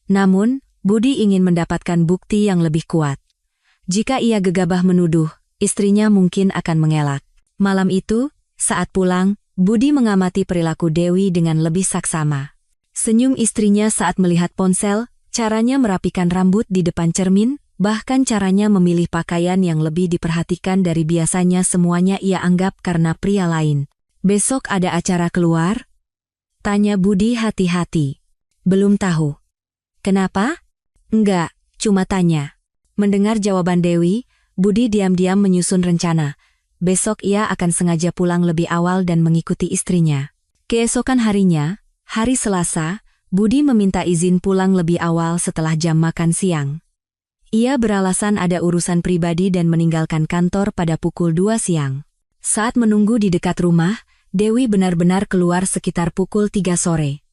Namun, Budi ingin mendapatkan bukti yang lebih kuat. Jika ia gegabah menuduh, istrinya mungkin akan mengelak. Malam itu, saat pulang, Budi mengamati perilaku Dewi dengan lebih saksama. Senyum istrinya saat melihat ponsel, caranya merapikan rambut di depan cermin, bahkan caranya memilih pakaian yang lebih diperhatikan dari biasanya semuanya ia anggap karena pria lain. Besok ada acara keluar? Tanya Budi hati-hati. Belum tahu. Kenapa? Enggak, cuma tanya. Mendengar jawaban Dewi, Budi diam-diam menyusun rencana. Besok ia akan sengaja pulang lebih awal dan mengikuti istrinya. Keesokan harinya, hari Selasa, Budi meminta izin pulang lebih awal setelah jam makan siang. Ia beralasan ada urusan pribadi dan meninggalkan kantor pada pukul 2 siang. Saat menunggu di dekat rumah, Dewi benar-benar keluar sekitar pukul 3 sore.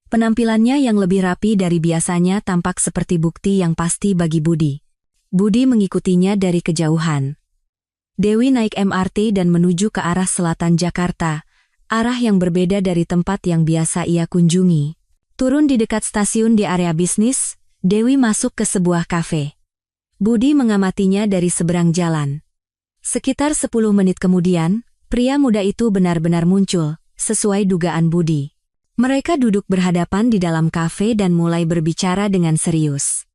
Penampilannya yang lebih rapi dari biasanya tampak seperti bukti yang pasti bagi Budi. Budi mengikutinya dari kejauhan. Dewi naik MRT dan menuju ke arah selatan Jakarta, arah yang berbeda dari tempat yang biasa ia kunjungi. Turun di dekat stasiun di area bisnis, Dewi masuk ke sebuah kafe. Budi mengamatinya dari seberang jalan. Sekitar 10 menit kemudian, pria muda itu benar-benar muncul, sesuai dugaan Budi. Mereka duduk berhadapan di dalam kafe dan mulai berbicara dengan serius.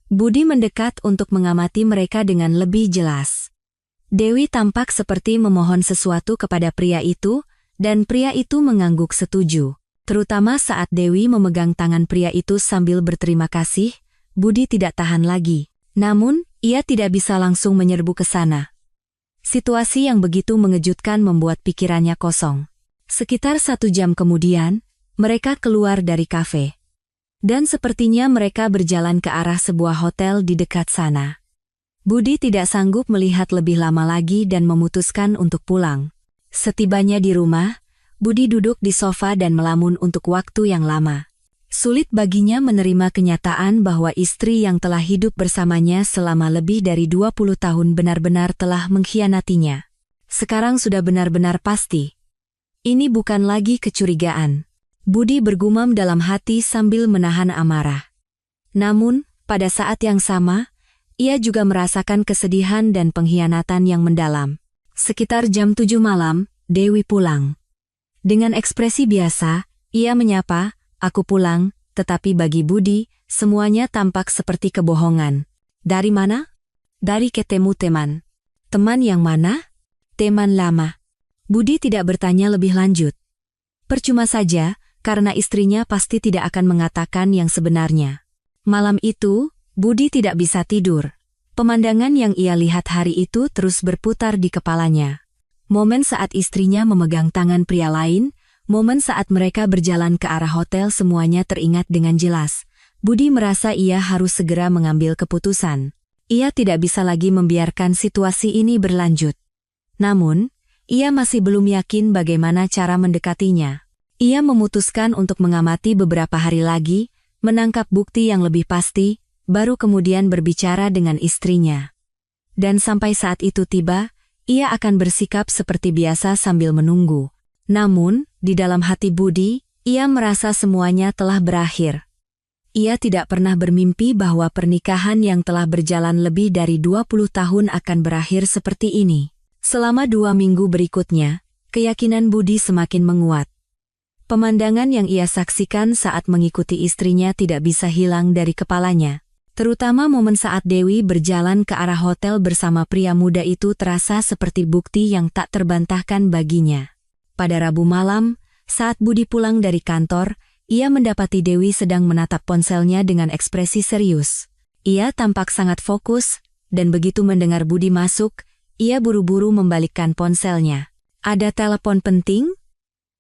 Budi mendekat untuk mengamati mereka dengan lebih jelas. Dewi tampak seperti memohon sesuatu kepada pria itu, dan pria itu mengangguk setuju. Terutama saat Dewi memegang tangan pria itu sambil berterima kasih, Budi tidak tahan lagi. Namun, ia tidak bisa langsung menyerbu ke sana. Situasi yang begitu mengejutkan membuat pikirannya kosong. Sekitar 1 jam kemudian, mereka keluar dari kafe. Dan sepertinya mereka berjalan ke arah sebuah hotel di dekat sana. Budi tidak sanggup melihat lebih lama lagi dan memutuskan untuk pulang. Setibanya di rumah, Budi duduk di sofa dan melamun untuk waktu yang lama. Sulit baginya menerima kenyataan bahwa istri yang telah hidup bersamanya selama lebih dari 20 tahun benar-benar telah mengkhianatinya. Sekarang sudah benar-benar pasti. Ini bukan lagi kecurigaan. Budi bergumam dalam hati sambil menahan amarah. Namun, pada saat yang sama, ia juga merasakan kesedihan dan pengkhianatan yang mendalam. Sekitar jam 7 malam, Dewi pulang. Dengan ekspresi biasa, ia menyapa, "Aku pulang," tetapi bagi Budi, semuanya tampak seperti kebohongan. "Dari mana?" "Dari ketemu teman." "Teman yang mana?" "Teman lama." Budi tidak bertanya lebih lanjut. Percuma saja, karena istrinya pasti tidak akan mengatakan yang sebenarnya. Malam itu, Budi tidak bisa tidur. Pemandangan yang ia lihat hari itu terus berputar di kepalanya. Momen saat istrinya memegang tangan pria lain, momen saat mereka berjalan ke arah hotel semuanya teringat dengan jelas. Budi merasa ia harus segera mengambil keputusan. Ia tidak bisa lagi membiarkan situasi ini berlanjut. Namun, ia masih belum yakin bagaimana cara mendekatinya. Ia memutuskan untuk mengamati beberapa hari lagi, menangkap bukti yang lebih pasti, baru kemudian berbicara dengan istrinya. Dan sampai saat itu tiba, ia akan bersikap seperti biasa sambil menunggu. Namun, di dalam hati Budi, ia merasa semuanya telah berakhir. Ia tidak pernah bermimpi bahwa pernikahan yang telah berjalan lebih dari 20 tahun akan berakhir seperti ini. Selama 2 minggu berikutnya, keyakinan Budi semakin menguat. Pemandangan yang ia saksikan saat mengikuti istrinya tidak bisa hilang dari kepalanya. Terutama momen saat Dewi berjalan ke arah hotel bersama pria muda itu terasa seperti bukti yang tak terbantahkan baginya. Pada Rabu malam, saat Budi pulang dari kantor, ia mendapati Dewi sedang menatap ponselnya dengan ekspresi serius. Ia tampak sangat fokus, dan begitu mendengar Budi masuk, ia buru-buru membalikkan ponselnya. "Ada telepon penting?"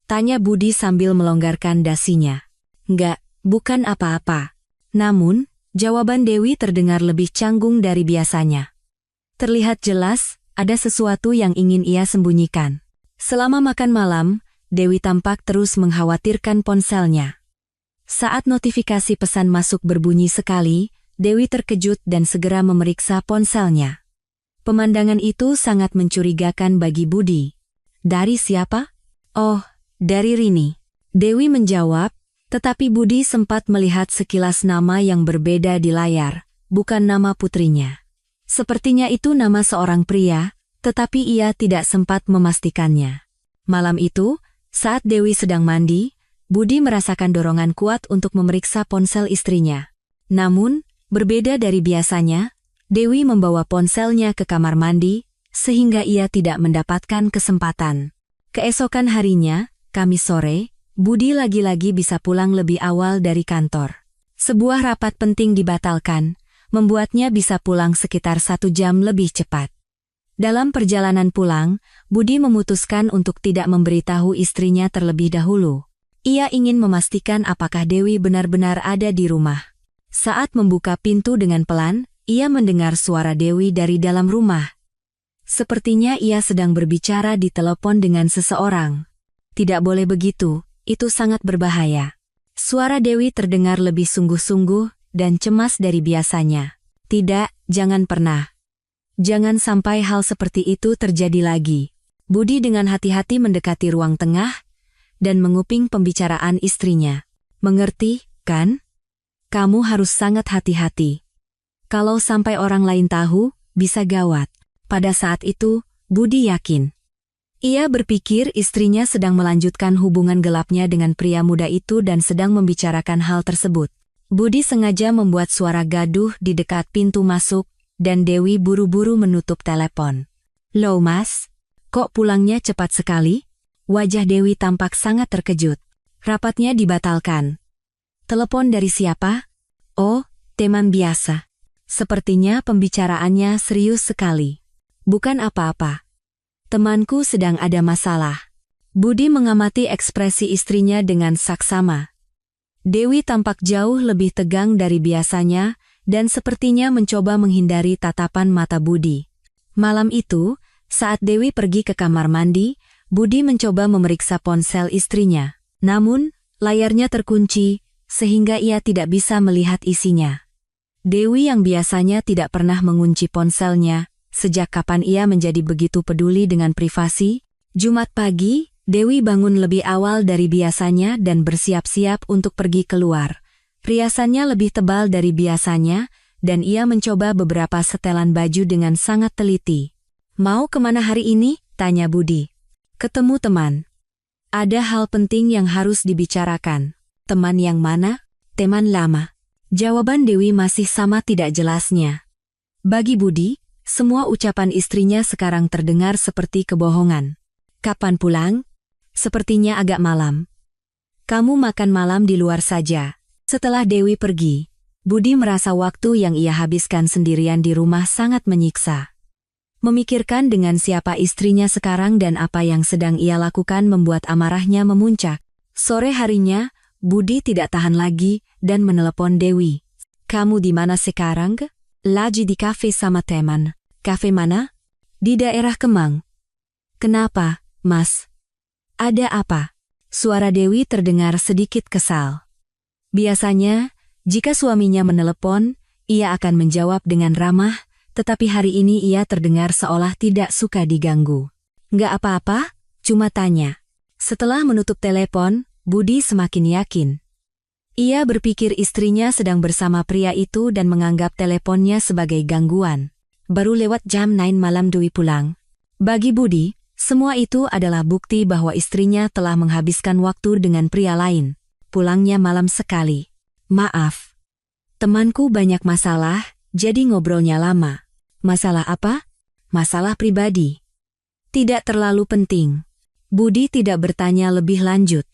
tanya Budi sambil melonggarkan dasinya. "Enggak, bukan apa-apa." Namun, Jawaban Dewi terdengar lebih canggung dari biasanya. Terlihat jelas, ada sesuatu yang ingin ia sembunyikan. Selama makan malam, Dewi tampak terus mengkhawatirkan ponselnya. Saat notifikasi pesan masuk berbunyi sekali, Dewi terkejut dan segera memeriksa ponselnya. Pemandangan itu sangat mencurigakan bagi Budi. Dari siapa? Oh, dari Rini. Dewi menjawab, tetapi Budi sempat melihat sekilas nama yang berbeda di layar, bukan nama putrinya. Sepertinya itu nama seorang pria, tetapi ia tidak sempat memastikannya. Malam itu, saat Dewi sedang mandi, Budi merasakan dorongan kuat untuk memeriksa ponsel istrinya. Namun, berbeda dari biasanya, Dewi membawa ponselnya ke kamar mandi, sehingga ia tidak mendapatkan kesempatan. Keesokan harinya, Kamis sore, Budi lagi-lagi bisa pulang lebih awal dari kantor. Sebuah rapat penting dibatalkan, membuatnya bisa pulang sekitar 1 jam lebih cepat. Dalam perjalanan pulang, Budi memutuskan untuk tidak memberitahu istrinya terlebih dahulu. Ia ingin memastikan apakah Dewi benar-benar ada di rumah. Saat membuka pintu dengan pelan, ia mendengar suara Dewi dari dalam rumah. Sepertinya ia sedang berbicara di telepon dengan seseorang. Tidak boleh begitu, itu sangat berbahaya. Suara Dewi terdengar lebih sungguh-sungguh dan cemas dari biasanya. Tidak, jangan pernah. Jangan sampai hal seperti itu terjadi lagi. Budi dengan hati-hati mendekati ruang tengah dan menguping pembicaraan istrinya. Mengerti, kan? Kamu harus sangat hati-hati. Kalau sampai orang lain tahu, bisa gawat. Pada saat itu, Budi yakin. Ia berpikir istrinya sedang melanjutkan hubungan gelapnya dengan pria muda itu dan sedang membicarakan hal tersebut. Budi sengaja membuat suara gaduh di dekat pintu masuk, dan Dewi buru-buru menutup telepon. Loh mas, kok pulangnya cepat sekali? Wajah Dewi tampak sangat terkejut. Rapatnya dibatalkan. Telepon dari siapa? Oh, teman biasa. Sepertinya pembicaraannya serius sekali. Bukan apa-apa. Temanku sedang ada masalah. Budi mengamati ekspresi istrinya dengan saksama. Dewi tampak jauh lebih tegang dari biasanya dan sepertinya mencoba menghindari tatapan mata Budi. Malam itu, saat Dewi pergi ke kamar mandi, Budi mencoba memeriksa ponsel istrinya. Namun, layarnya terkunci, sehingga ia tidak bisa melihat isinya. Dewi yang biasanya tidak pernah mengunci ponselnya, sejak kapan ia menjadi begitu peduli dengan privasi? Jumat pagi, Dewi bangun lebih awal dari biasanya dan bersiap-siap untuk pergi keluar. Riasannya lebih tebal dari biasanya, dan ia mencoba beberapa setelan baju dengan sangat teliti. Mau kemana hari ini? Tanya Budi. Ketemu teman. Ada hal penting yang harus dibicarakan. Teman yang mana? Teman lama. Jawaban Dewi masih sama tidak jelasnya. Bagi Budi, semua ucapan istrinya sekarang terdengar seperti kebohongan. Kapan pulang? Sepertinya agak malam. Kamu makan malam di luar saja. Setelah Dewi pergi, Budi merasa waktu yang ia habiskan sendirian di rumah sangat menyiksa. Memikirkan dengan siapa istrinya sekarang dan apa yang sedang ia lakukan membuat amarahnya memuncak. Sore harinya, Budi tidak tahan lagi dan menelepon Dewi. Kamu di mana sekarang? Lagi di kafe sama teman. Kafe mana? Di daerah Kemang. Kenapa, Mas? Ada apa? Suara Dewi terdengar sedikit kesal. Biasanya, jika suaminya menelepon, ia akan menjawab dengan ramah, tetapi hari ini ia terdengar seolah tidak suka diganggu. Nggak apa-apa, cuma tanya. Setelah menutup telepon, Budi semakin yakin. Ia berpikir istrinya sedang bersama pria itu dan menganggap teleponnya sebagai gangguan. Baru lewat jam 9 malam Dewi pulang. Bagi Budi, semua itu adalah bukti bahwa istrinya telah menghabiskan waktu dengan pria lain. Pulangnya malam sekali. Maaf. Temanku banyak masalah, jadi ngobrolnya lama. Masalah apa? Masalah pribadi. Tidak terlalu penting. Budi tidak bertanya lebih lanjut.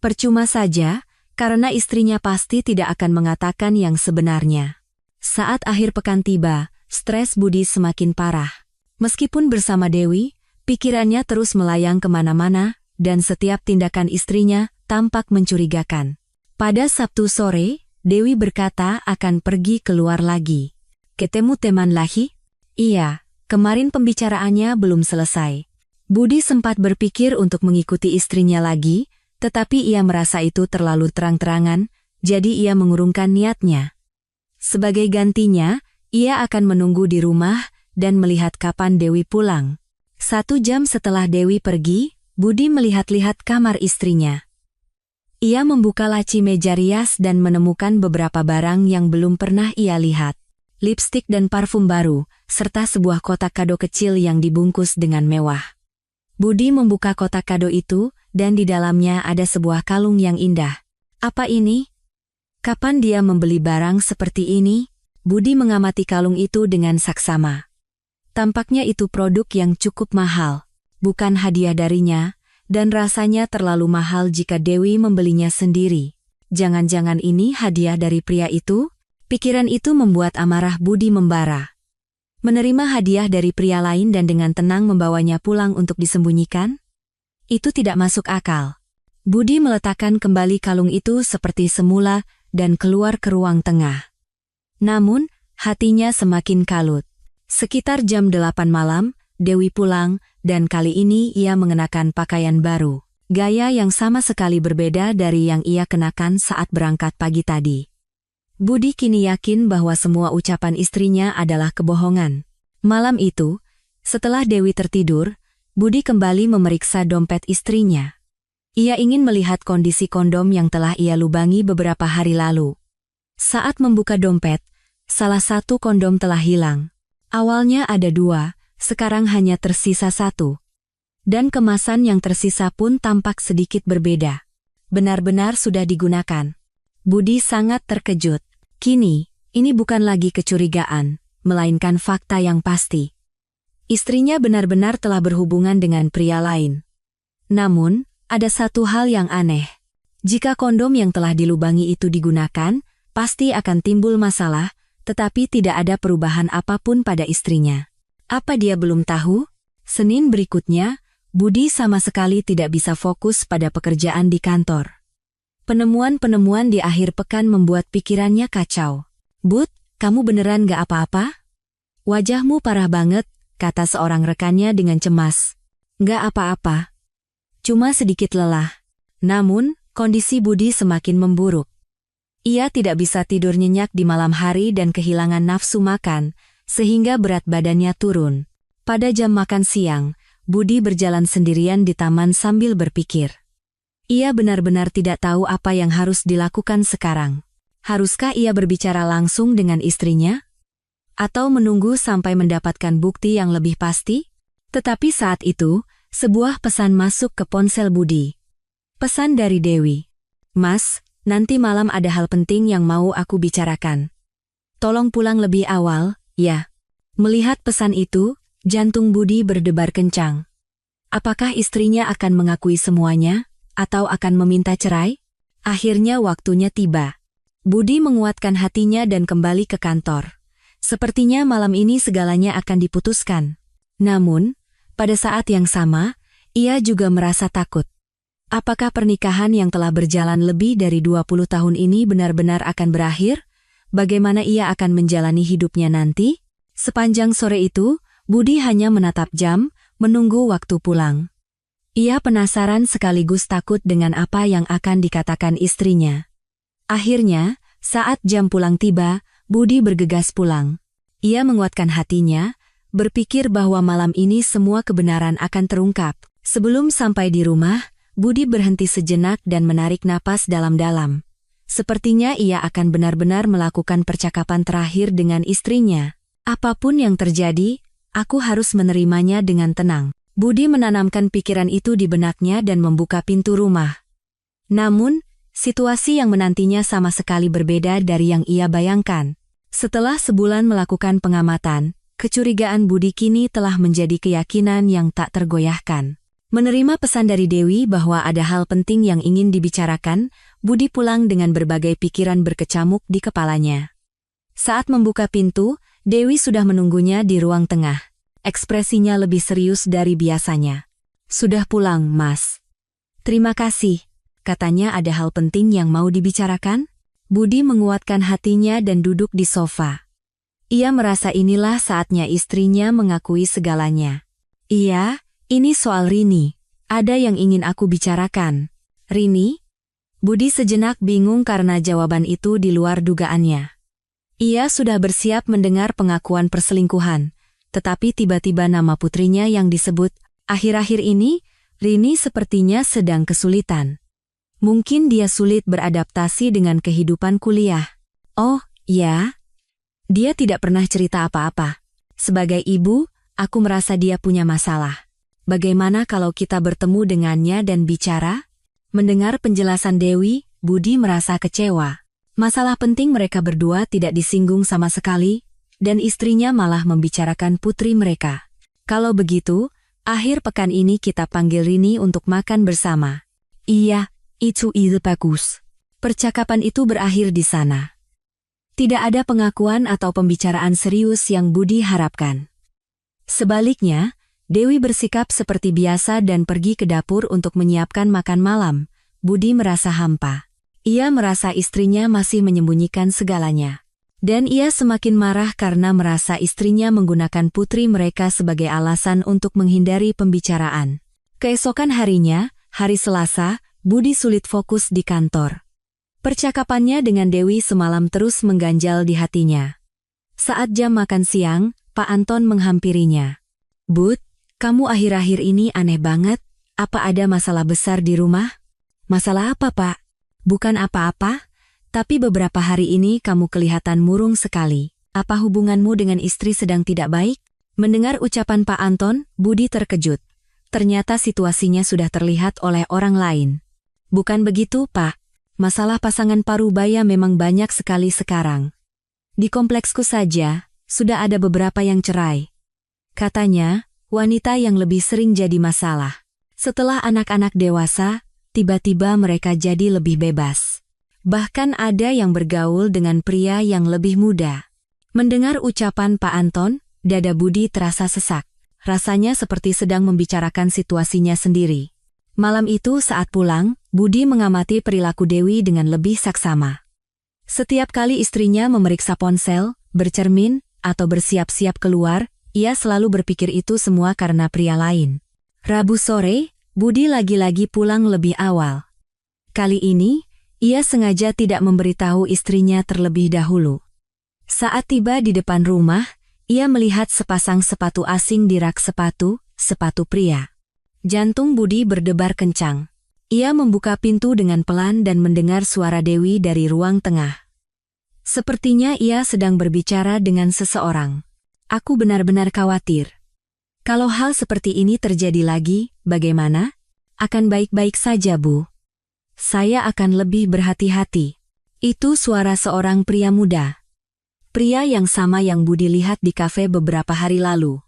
Percuma saja, karena istrinya pasti tidak akan mengatakan yang sebenarnya. Saat akhir pekan tiba, stres Budi semakin parah. Meskipun bersama Dewi, pikirannya terus melayang kemana-mana, dan setiap tindakan istrinya tampak mencurigakan. Pada Sabtu sore, Dewi berkata akan pergi keluar lagi. Ketemu teman lagi? Iya, kemarin pembicaraannya belum selesai. Budi sempat berpikir untuk mengikuti istrinya lagi, tetapi ia merasa itu terlalu terang-terangan, jadi ia mengurungkan niatnya. Sebagai gantinya, ia akan menunggu di rumah dan melihat kapan Dewi pulang. 1 jam setelah Dewi pergi, Budi melihat-lihat kamar istrinya. Ia membuka laci meja rias dan menemukan beberapa barang yang belum pernah ia lihat. Lipstik dan parfum baru, serta sebuah kotak kado kecil yang dibungkus dengan mewah. Budi membuka kotak kado itu, dan di dalamnya ada sebuah kalung yang indah. Apa ini? Kapan dia membeli barang seperti ini? Budi mengamati kalung itu dengan saksama. Tampaknya itu produk yang cukup mahal, bukan hadiah darinya, dan rasanya terlalu mahal jika Dewi membelinya sendiri. Jangan-jangan ini hadiah dari pria itu? Pikiran itu membuat amarah Budi membara. Menerima hadiah dari pria lain dan dengan tenang membawanya pulang untuk disembunyikan? Itu tidak masuk akal. Budi meletakkan kembali kalung itu seperti semula dan keluar ke ruang tengah. Namun, hatinya semakin kalut. Sekitar jam 8 malam, Dewi pulang, dan kali ini ia mengenakan pakaian baru. Gaya yang sama sekali berbeda dari yang ia kenakan saat berangkat pagi tadi. Budi kini yakin bahwa semua ucapan istrinya adalah kebohongan. Malam itu, setelah Dewi tertidur, Budi kembali memeriksa dompet istrinya. Ia ingin melihat kondisi kondom yang telah ia lubangi beberapa hari lalu. Saat membuka dompet, salah satu kondom telah hilang. Awalnya ada 2, sekarang hanya tersisa 1. Dan kemasan yang tersisa pun tampak sedikit berbeda. Benar-benar sudah digunakan. Budi sangat terkejut. Kini, ini bukan lagi kecurigaan, melainkan fakta yang pasti. Istrinya benar-benar telah berhubungan dengan pria lain. Namun, ada satu hal yang aneh. Jika kondom yang telah dilubangi itu digunakan, pasti akan timbul masalah, tetapi tidak ada perubahan apapun pada istrinya. Apa dia belum tahu? Senin berikutnya, Budi sama sekali tidak bisa fokus pada pekerjaan di kantor. Penemuan-penemuan di akhir pekan membuat pikirannya kacau. Bud, kamu beneran gak apa-apa? Wajahmu parah banget, kata seorang rekannya dengan cemas. Gak apa-apa. Cuma sedikit lelah. Namun, kondisi Budi semakin memburuk. Ia tidak bisa tidur nyenyak di malam hari dan kehilangan nafsu makan, sehingga berat badannya turun. Pada jam makan siang, Budi berjalan sendirian di taman sambil berpikir. Ia benar-benar tidak tahu apa yang harus dilakukan sekarang. Haruskah ia berbicara langsung dengan istrinya? Atau menunggu sampai mendapatkan bukti yang lebih pasti? Tetapi saat itu, sebuah pesan masuk ke ponsel Budi. Pesan dari Dewi. Mas, nanti malam ada hal penting yang mau aku bicarakan. Tolong pulang lebih awal, ya. Melihat pesan itu, jantung Budi berdebar kencang. Apakah istrinya akan mengakui semuanya, atau akan meminta cerai? Akhirnya waktunya tiba. Budi menguatkan hatinya dan kembali ke kantor. Sepertinya malam ini segalanya akan diputuskan. Namun, pada saat yang sama, ia juga merasa takut. Apakah pernikahan yang telah berjalan lebih dari 20 tahun ini benar-benar akan berakhir? Bagaimana ia akan menjalani hidupnya nanti? Sepanjang sore itu, Budi hanya menatap jam, menunggu waktu pulang. Ia penasaran sekaligus takut dengan apa yang akan dikatakan istrinya. Akhirnya, saat jam pulang tiba, Budi bergegas pulang. Ia menguatkan hatinya, berpikir bahwa malam ini semua kebenaran akan terungkap. Sebelum sampai di rumah, Budi berhenti sejenak dan menarik napas dalam-dalam. Sepertinya ia akan benar-benar melakukan percakapan terakhir dengan istrinya. Apapun yang terjadi, aku harus menerimanya dengan tenang. Budi menanamkan pikiran itu di benaknya dan membuka pintu rumah. Namun, situasi yang menantinya sama sekali berbeda dari yang ia bayangkan. Setelah sebulan melakukan pengamatan, kecurigaan Budi kini telah menjadi keyakinan yang tak tergoyahkan. Menerima pesan dari Dewi bahwa ada hal penting yang ingin dibicarakan, Budi pulang dengan berbagai pikiran berkecamuk di kepalanya. Saat membuka pintu, Dewi sudah menunggunya di ruang tengah. Ekspresinya lebih serius dari biasanya. Sudah pulang, Mas. Terima kasih. Katanya ada hal penting yang mau dibicarakan? Budi menguatkan hatinya dan duduk di sofa. Ia merasa inilah saatnya istrinya mengakui segalanya. Iya, ini soal Rini. Ada yang ingin aku bicarakan. Rini? Budi sejenak bingung karena jawaban itu di luar dugaannya. Ia sudah bersiap mendengar pengakuan perselingkuhan, tetapi tiba-tiba nama putrinya yang disebut. Akhir-akhir ini, Rini sepertinya sedang kesulitan. Mungkin dia sulit beradaptasi dengan kehidupan kuliah. Oh, ya? Dia tidak pernah cerita apa-apa. Sebagai ibu, aku merasa dia punya masalah. Bagaimana kalau kita bertemu dengannya dan bicara? Mendengar penjelasan Dewi, Budi merasa kecewa. Masalah penting mereka berdua tidak disinggung sama sekali, dan istrinya malah membicarakan putri mereka. Kalau begitu, akhir pekan ini kita panggil Rini untuk makan bersama. Iya, itu ide bagus. Percakapan itu berakhir di sana. Tidak ada pengakuan atau pembicaraan serius yang Budi harapkan. Sebaliknya, Dewi bersikap seperti biasa dan pergi ke dapur untuk menyiapkan makan malam. Budi merasa hampa. Ia merasa istrinya masih menyembunyikan segalanya. Dan ia semakin marah karena merasa istrinya menggunakan putri mereka sebagai alasan untuk menghindari pembicaraan. Keesokan harinya, hari Selasa, Budi sulit fokus di kantor. Percakapannya dengan Dewi semalam terus mengganjal di hatinya. Saat jam makan siang, Pak Anton menghampirinya. Bud, kamu akhir-akhir ini aneh banget. Apa ada masalah besar di rumah? Masalah apa, Pak? Bukan apa-apa, tapi beberapa hari ini kamu kelihatan murung sekali. Apa hubunganmu dengan istri sedang tidak baik? Mendengar ucapan Pak Anton, Budi terkejut. Ternyata situasinya sudah terlihat oleh orang lain. Bukan begitu, Pak. Masalah pasangan parubaya memang banyak sekali sekarang. Di kompleksku saja, sudah ada beberapa yang cerai. Katanya, wanita yang lebih sering jadi masalah. Setelah anak-anak dewasa, tiba-tiba mereka jadi lebih bebas. Bahkan ada yang bergaul dengan pria yang lebih muda. Mendengar ucapan Pak Anton, dada Budi terasa sesak. Rasanya seperti sedang membicarakan situasinya sendiri. Malam itu saat pulang, Budi mengamati perilaku Dewi dengan lebih saksama. Setiap kali istrinya memeriksa ponsel, bercermin, atau bersiap-siap keluar, ia selalu berpikir itu semua karena pria lain. Rabu sore, Budi lagi-lagi pulang lebih awal. Kali ini, ia sengaja tidak memberitahu istrinya terlebih dahulu. Saat tiba di depan rumah, ia melihat sepasang sepatu asing di rak sepatu pria. Jantung Budi berdebar kencang. Ia membuka pintu dengan pelan dan mendengar suara Dewi dari ruang tengah. Sepertinya ia sedang berbicara dengan seseorang. Aku benar-benar khawatir. Kalau hal seperti ini terjadi lagi, bagaimana? Akan baik-baik saja, Bu. Saya akan lebih berhati-hati. Itu suara seorang pria muda. Pria yang sama yang Budi lihat di kafe beberapa hari lalu.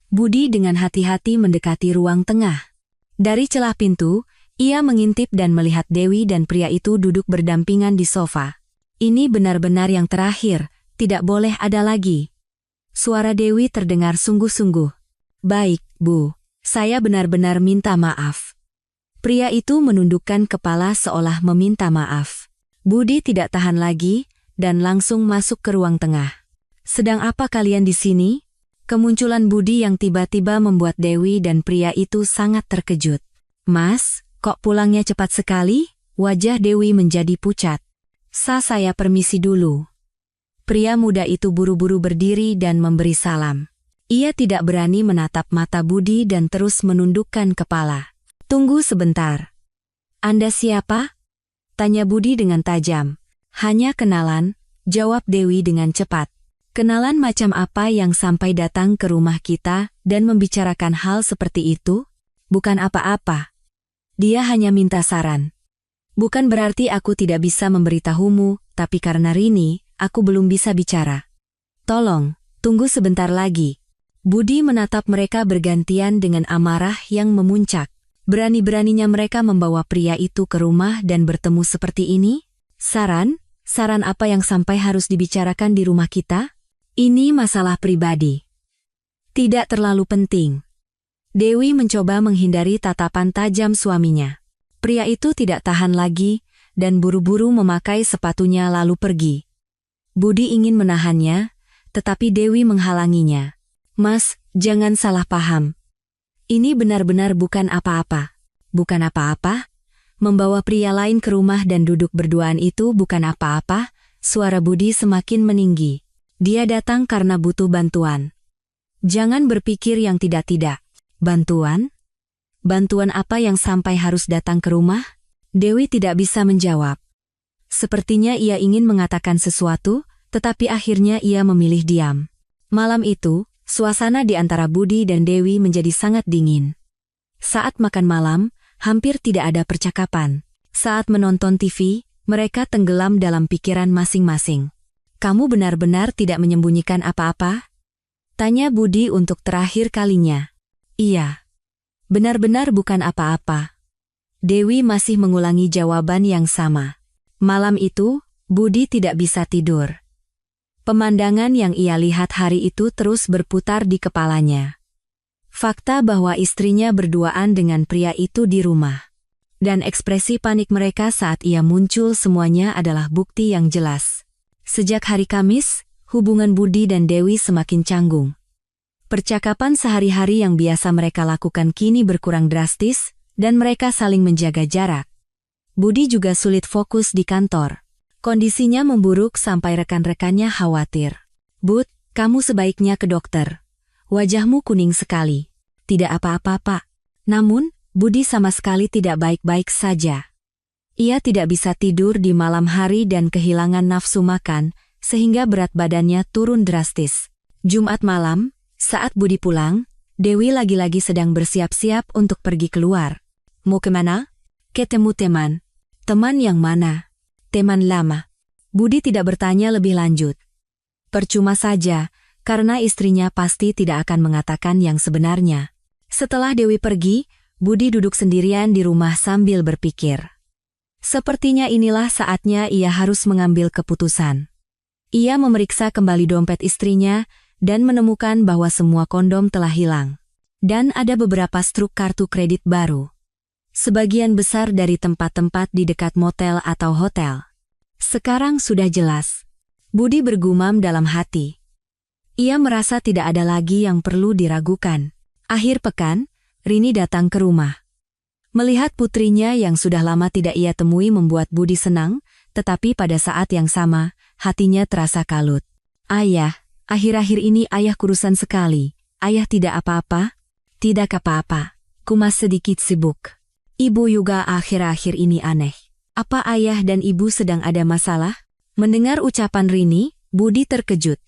Budi dengan hati-hati mendekati ruang tengah. Dari celah pintu, ia mengintip dan melihat Dewi dan pria itu duduk berdampingan di sofa. Ini benar-benar yang terakhir, tidak boleh ada lagi. Suara Dewi terdengar sungguh-sungguh. Baik, Bu. Saya benar-benar minta maaf. Pria itu menundukkan kepala seolah meminta maaf. Budi tidak tahan lagi, dan langsung masuk ke ruang tengah. Sedang apa kalian di sini? Kemunculan Budi yang tiba-tiba membuat Dewi dan pria itu sangat terkejut. Mas, kok pulangnya cepat sekali? Wajah Dewi menjadi pucat. Saya permisi dulu. Pria muda itu buru-buru berdiri dan memberi salam. Ia tidak berani menatap mata Budi dan terus menundukkan kepala. Tunggu sebentar. Anda siapa? Tanya Budi dengan tajam. Hanya kenalan, jawab Dewi dengan cepat. Kenalan macam apa yang sampai datang ke rumah kita dan membicarakan hal seperti itu? Bukan apa-apa. Dia hanya minta saran. Bukan berarti aku tidak bisa memberitahumu, tapi karena Rini, aku belum bisa bicara. Tolong, tunggu sebentar lagi. Budi menatap mereka bergantian dengan amarah yang memuncak. Berani-beraninya mereka membawa pria itu ke rumah dan bertemu seperti ini? Saran? Saran apa yang sampai harus dibicarakan di rumah kita? Ini masalah pribadi. Tidak terlalu penting. Dewi mencoba menghindari tatapan tajam suaminya. Pria itu tidak tahan lagi, dan buru-buru memakai sepatunya lalu pergi. Budi ingin menahannya, tetapi Dewi menghalanginya. "Mas, jangan salah paham. Ini benar-benar bukan apa-apa." "Bukan apa-apa?" Membawa pria lain ke rumah dan duduk berduaan itu bukan apa-apa, suara Budi semakin meninggi. "Dia datang karena butuh bantuan. Jangan berpikir yang tidak-tidak." "Bantuan? Bantuan apa yang sampai harus datang ke rumah?" Dewi tidak bisa menjawab. Sepertinya ia ingin mengatakan sesuatu, tetapi akhirnya ia memilih diam. Malam itu, suasana di antara Budi dan Dewi menjadi sangat dingin. Saat makan malam, hampir tidak ada percakapan. Saat menonton TV, mereka tenggelam dalam pikiran masing-masing. "Kamu benar-benar tidak menyembunyikan apa-apa?" tanya Budi untuk terakhir kalinya. "Iya. Benar-benar bukan apa-apa." Dewi masih mengulangi jawaban yang sama. Malam itu, Budi tidak bisa tidur. Pemandangan yang ia lihat hari itu terus berputar di kepalanya. Fakta bahwa istrinya berduaan dengan pria itu di rumah. Dan ekspresi panik mereka saat ia muncul semuanya adalah bukti yang jelas. Sejak hari Kamis, hubungan Budi dan Dewi semakin canggung. Percakapan sehari-hari yang biasa mereka lakukan kini berkurang drastis, dan mereka saling menjaga jarak. Budi juga sulit fokus di kantor. Kondisinya memburuk sampai rekan-rekannya khawatir. "Bud, kamu sebaiknya ke dokter. Wajahmu kuning sekali." "Tidak apa-apa, Pak." Namun, Budi sama sekali tidak baik-baik saja. Ia tidak bisa tidur di malam hari dan kehilangan nafsu makan, sehingga berat badannya turun drastis. Jumat malam, saat Budi pulang, Dewi lagi-lagi sedang bersiap-siap untuk pergi keluar. "Mau kemana?" "Ketemu teman." "Teman yang mana?" "Teman lama." Budi tidak bertanya lebih lanjut. Percuma saja, karena istrinya pasti tidak akan mengatakan yang sebenarnya. Setelah Dewi pergi, Budi duduk sendirian di rumah sambil berpikir. Sepertinya inilah saatnya ia harus mengambil keputusan. Ia memeriksa kembali dompet istrinya dan menemukan bahwa semua kondom telah hilang. Dan ada beberapa struk kartu kredit baru. Sebagian besar dari tempat-tempat di dekat motel atau hotel. Sekarang sudah jelas. Budi bergumam dalam hati. Ia merasa tidak ada lagi yang perlu diragukan. Akhir pekan, Rini datang ke rumah. Melihat putrinya yang sudah lama tidak ia temui membuat Budi senang, tetapi pada saat yang sama, hatinya terasa kalut. "Ayah, akhir-akhir ini ayah kurusan sekali. Ayah tidak apa-apa?" "Tidak apa-apa. Kumas sedikit sibuk. Ibu juga akhir-akhir ini aneh. Apa ayah dan ibu sedang ada masalah?" Mendengar ucapan Rini, Budi terkejut.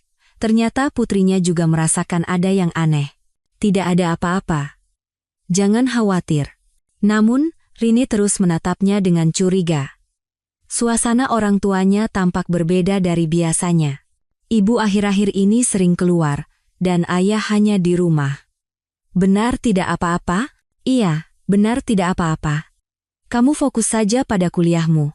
Ternyata putrinya juga merasakan ada yang aneh. "Tidak ada apa-apa. Jangan khawatir." Namun, Rini terus menatapnya dengan curiga. Suasana orang tuanya tampak berbeda dari biasanya. Ibu akhir-akhir ini sering keluar, dan ayah hanya di rumah. "Benar tidak apa-apa?" "Iya. Benar tidak apa-apa. Kamu fokus saja pada kuliahmu."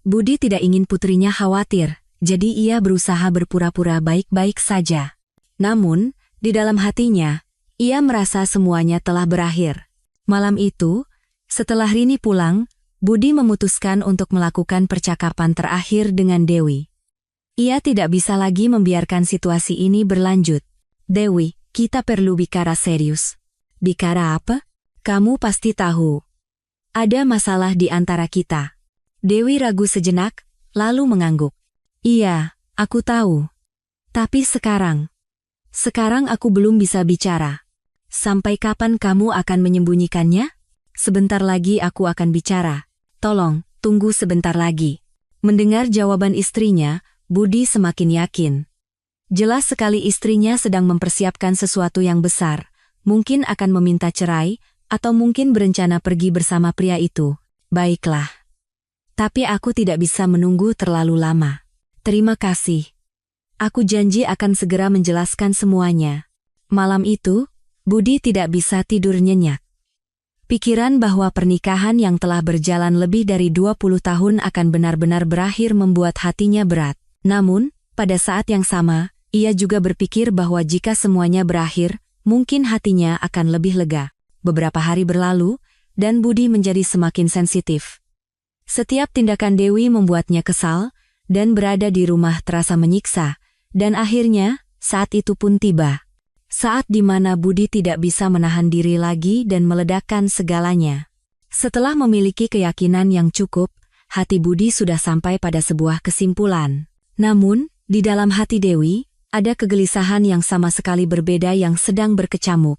Budi tidak ingin putrinya khawatir, jadi ia berusaha berpura-pura baik-baik saja. Namun, di dalam hatinya, ia merasa semuanya telah berakhir. Malam itu, setelah Rini pulang, Budi memutuskan untuk melakukan percakapan terakhir dengan Dewi. Ia tidak bisa lagi membiarkan situasi ini berlanjut. "Dewi, kita perlu bicara serius." "Bicara apa?" "Kamu pasti tahu. Ada masalah di antara kita." Dewi ragu sejenak, lalu mengangguk. "Iya, aku tahu. Tapi sekarang aku belum bisa bicara." "Sampai kapan kamu akan menyembunyikannya?" "Sebentar lagi aku akan bicara. Tolong, tunggu sebentar lagi." Mendengar jawaban istrinya, Budi semakin yakin. Jelas sekali istrinya sedang mempersiapkan sesuatu yang besar, mungkin akan meminta cerai, atau mungkin berencana pergi bersama pria itu. "Baiklah. Tapi aku tidak bisa menunggu terlalu lama. Terima kasih. Aku janji akan segera menjelaskan semuanya." Malam itu, Budi tidak bisa tidur nyenyak. Pikiran bahwa pernikahan yang telah berjalan lebih dari 20 tahun akan benar-benar berakhir membuat hatinya berat. Namun, pada saat yang sama, ia juga berpikir bahwa jika semuanya berakhir, mungkin hatinya akan lebih lega. Beberapa hari berlalu, dan Budi menjadi semakin sensitif. Setiap tindakan Dewi membuatnya kesal, dan berada di rumah terasa menyiksa, dan akhirnya, saat itu pun tiba. Saat di mana Budi tidak bisa menahan diri lagi dan meledakkan segalanya. Setelah memiliki keyakinan yang cukup, hati Budi sudah sampai pada sebuah kesimpulan. Namun, di dalam hati Dewi, ada kegelisahan yang sama sekali berbeda yang sedang berkecamuk.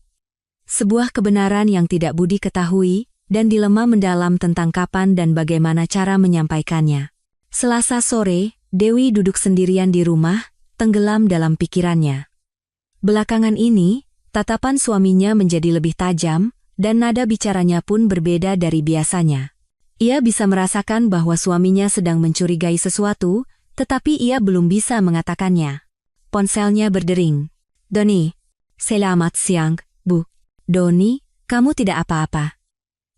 Sebuah kebenaran yang tidak Budi ketahui, dan dilema mendalam tentang kapan dan bagaimana cara menyampaikannya. Selasa sore, Dewi duduk sendirian di rumah, tenggelam dalam pikirannya. Belakangan ini, tatapan suaminya menjadi lebih tajam, dan nada bicaranya pun berbeda dari biasanya. Ia bisa merasakan bahwa suaminya sedang mencurigai sesuatu, tetapi ia belum bisa mengatakannya. Ponselnya berdering. "Doni, selamat siang, Bu." "Doni, kamu tidak apa-apa.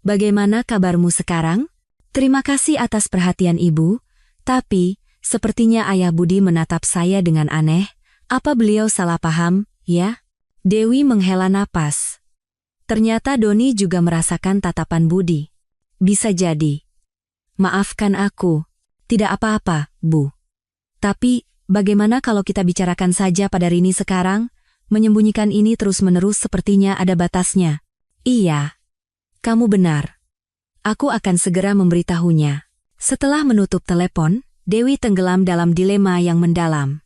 Bagaimana kabarmu sekarang?" "Terima kasih atas perhatian Ibu, tapi sepertinya Ayah Budi menatap saya dengan aneh. Apa beliau salah paham, ya?" Dewi menghela napas. Ternyata Doni juga merasakan tatapan Budi. "Bisa jadi. Maafkan aku." "Tidak apa-apa, Bu. Tapi, bagaimana kalau kita bicarakan saja pada Rini sekarang? Menyembunyikan ini terus-menerus sepertinya ada batasnya." "Iya. Kamu benar. Aku akan segera memberitahunya." Setelah menutup telepon, Dewi tenggelam dalam dilema yang mendalam.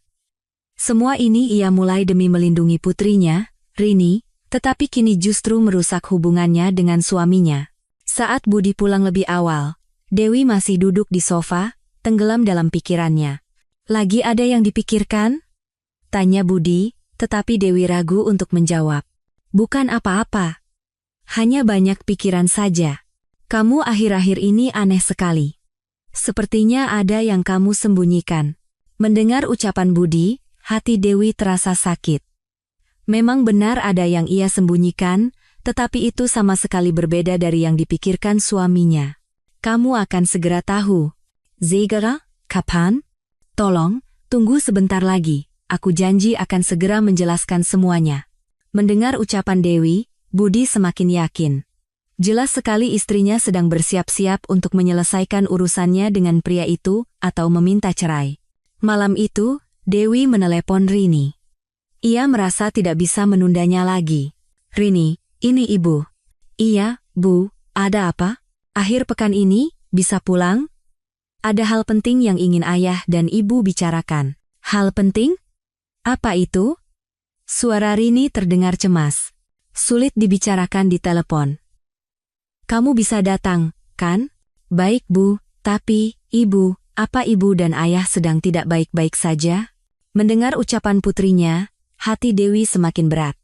Semua ini ia mulai demi melindungi putrinya, Rini, tetapi kini justru merusak hubungannya dengan suaminya. Saat Budi pulang lebih awal, Dewi masih duduk di sofa, tenggelam dalam pikirannya. "Lagi ada yang dipikirkan?" tanya Budi, tetapi Dewi ragu untuk menjawab. "Bukan apa-apa. Hanya banyak pikiran saja. Kamu akhir-akhir ini aneh sekali. Sepertinya ada yang kamu sembunyikan." Mendengar ucapan Budi, hati Dewi terasa sakit. Memang benar ada yang ia sembunyikan, tetapi itu sama sekali berbeda dari yang dipikirkan suaminya. "Kamu akan segera tahu." "Segera? Kapan?" "Tolong, tunggu sebentar lagi. Aku janji akan segera menjelaskan semuanya." Mendengar ucapan Dewi, Budi semakin yakin. Jelas sekali istrinya sedang bersiap-siap untuk menyelesaikan urusannya dengan pria itu atau meminta cerai. Malam itu, Dewi menelepon Rini. Ia merasa tidak bisa menundanya lagi. "Rini, ini Ibu." "Iya, Bu, ada apa? Akhir pekan ini, bisa pulang? Ada hal penting yang ingin Ayah dan Ibu bicarakan." "Hal penting? Apa itu?" Suara Rini terdengar cemas. Sulit dibicarakan di telepon. "Kamu bisa datang, kan?" "Baik, Bu, tapi, Ibu, apa Ibu dan Ayah sedang tidak baik-baik saja?" Mendengar ucapan putrinya, hati Dewi semakin berat.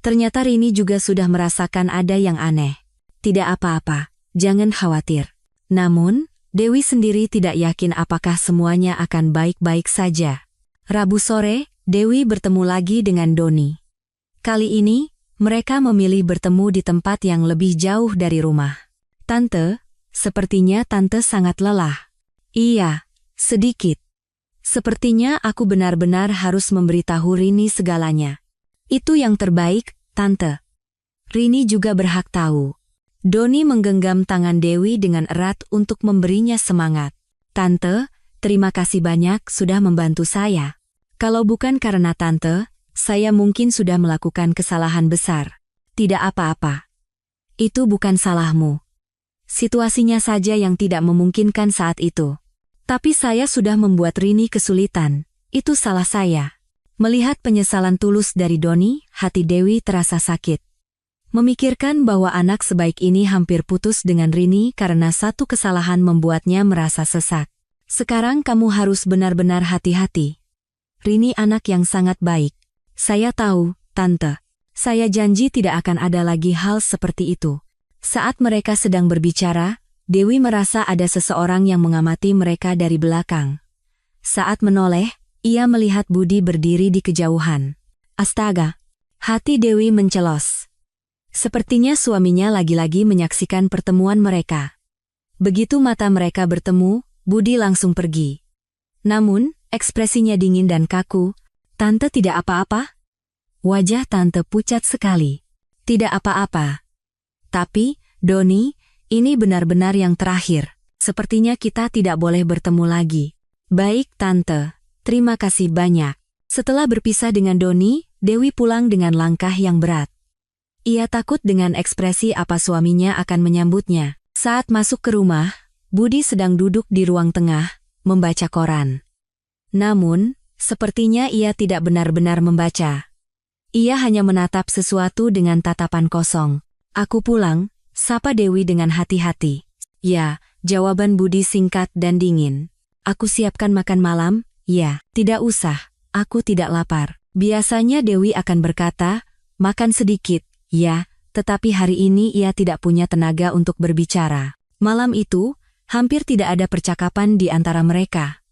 Ternyata Rini juga sudah merasakan ada yang aneh. "Tidak apa-apa, jangan khawatir." Namun, Dewi sendiri tidak yakin apakah semuanya akan baik-baik saja. Rabu sore, Dewi bertemu lagi dengan Doni. Kali ini, mereka memilih bertemu di tempat yang lebih jauh dari rumah. "Tante, sepertinya Tante sangat lelah." "Iya, sedikit. Sepertinya aku benar-benar harus memberitahu Rini segalanya." "Itu yang terbaik, Tante. Rini juga berhak tahu." Doni menggenggam tangan Dewi dengan erat untuk memberinya semangat. "Tante, terima kasih banyak sudah membantu saya. Kalau bukan karena Tante, saya mungkin sudah melakukan kesalahan besar." "Tidak apa-apa. Itu bukan salahmu. Situasinya saja yang tidak memungkinkan saat itu. Tapi saya sudah membuat Rini kesulitan. Itu salah saya." Melihat penyesalan tulus dari Doni, hati Dewi terasa sakit. Memikirkan bahwa anak sebaik ini hampir putus dengan Rini karena satu kesalahan membuatnya merasa sesak. "Sekarang kamu harus benar-benar hati-hati. Rini anak yang sangat baik." "Saya tahu, Tante. Saya janji tidak akan ada lagi hal seperti itu." Saat mereka sedang berbicara, Dewi merasa ada seseorang yang mengamati mereka dari belakang. Saat menoleh, ia melihat Budi berdiri di kejauhan. Astaga! Hati Dewi mencelos. Sepertinya suaminya lagi-lagi menyaksikan pertemuan mereka. Begitu mata mereka bertemu, Budi langsung pergi. Namun, ekspresinya dingin dan kaku. "Tante tidak apa-apa?" Wajah Tante pucat sekali. "Tidak apa-apa. Tapi, Doni, ini benar-benar yang terakhir. Sepertinya kita tidak boleh bertemu lagi. Baik, Tante. Terima kasih banyak. Setelah berpisah dengan Doni, Dewi pulang dengan langkah yang berat. Ia takut dengan ekspresi apa suaminya akan menyambutnya. Saat masuk ke rumah, Budi sedang duduk di ruang tengah, membaca koran. Namun, sepertinya ia tidak benar-benar membaca. Ia hanya menatap sesuatu dengan tatapan kosong. Aku pulang, sapa Dewi dengan hati-hati. Ya, jawaban Budi singkat dan dingin. Aku siapkan makan malam? Ya, tidak usah, aku tidak lapar. Biasanya Dewi akan berkata, makan sedikit, ya, tetapi hari ini ia tidak punya tenaga untuk berbicara. Malam itu, hampir tidak ada percakapan di antara mereka.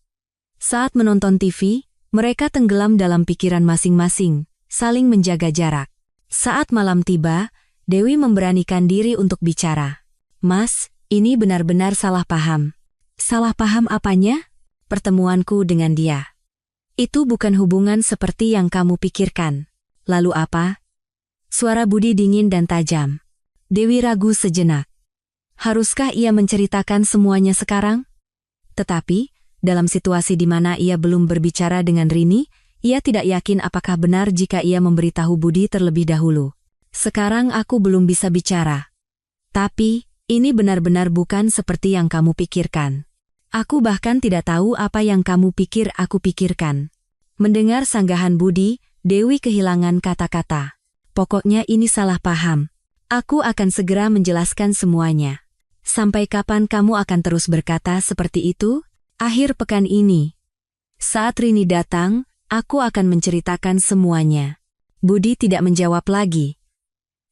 Saat menonton TV, mereka tenggelam dalam pikiran masing-masing, saling menjaga jarak. Saat malam tiba, Dewi memberanikan diri untuk bicara. Mas, ini benar-benar salah paham. Salah paham apanya? Pertemuanku dengan dia. Itu bukan hubungan seperti yang kamu pikirkan. Lalu apa? Suara Budi dingin dan tajam. Dewi ragu sejenak. Haruskah ia menceritakan semuanya sekarang? Tetapi, dalam situasi di mana ia belum berbicara dengan Rini, ia tidak yakin apakah benar jika ia memberitahu Budi terlebih dahulu. Sekarang aku belum bisa bicara. Tapi, ini benar-benar bukan seperti yang kamu pikirkan. Aku bahkan tidak tahu apa yang kamu pikir aku pikirkan. Mendengar sanggahan Budi, Dewi kehilangan kata-kata. Pokoknya ini salah paham. Aku akan segera menjelaskan semuanya. Sampai kapan kamu akan terus berkata seperti itu? Akhir pekan ini. Saat Rini datang, aku akan menceritakan semuanya. Budi tidak menjawab lagi.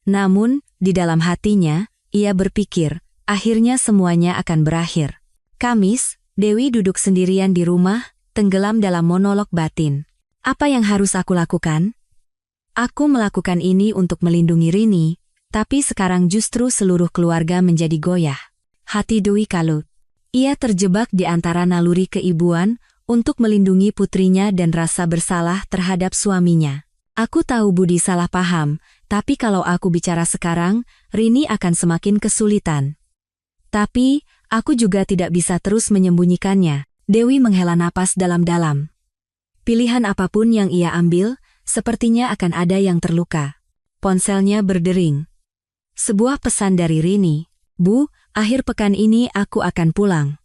Namun, di dalam hatinya, ia berpikir, akhirnya semuanya akan berakhir. Kamis, Dewi duduk sendirian di rumah, tenggelam dalam monolog batin. Apa yang harus aku lakukan? Aku melakukan ini untuk melindungi Rini, tapi sekarang justru seluruh keluarga menjadi goyah. Hati Dewi kalut. Ia terjebak di antara naluri keibuan untuk melindungi putrinya dan rasa bersalah terhadap suaminya. Aku tahu Budi salah paham, tapi kalau aku bicara sekarang, Rini akan semakin kesulitan. Tapi, aku juga tidak bisa terus menyembunyikannya. Dewi menghela napas dalam-dalam. Pilihan apapun yang ia ambil, sepertinya akan ada yang terluka. Ponselnya berdering. Sebuah pesan dari Rini. Bu, akhir pekan ini aku akan pulang.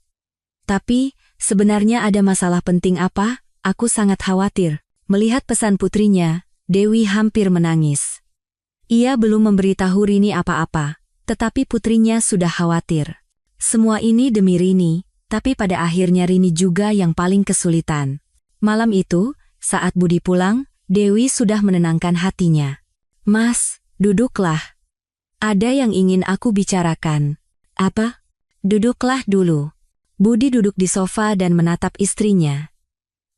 Tapi, sebenarnya ada masalah penting apa? Aku sangat khawatir. Melihat pesan putrinya, Dewi hampir menangis. Ia belum memberitahu Rini apa-apa, tetapi putrinya sudah khawatir. Semua ini demi Rini, tapi pada akhirnya Rini juga yang paling kesulitan. Malam itu, saat Budi pulang, Dewi sudah menenangkan hatinya. Mas, duduklah. Ada yang ingin aku bicarakan. Apa? Duduklah dulu. Budi duduk di sofa dan menatap istrinya.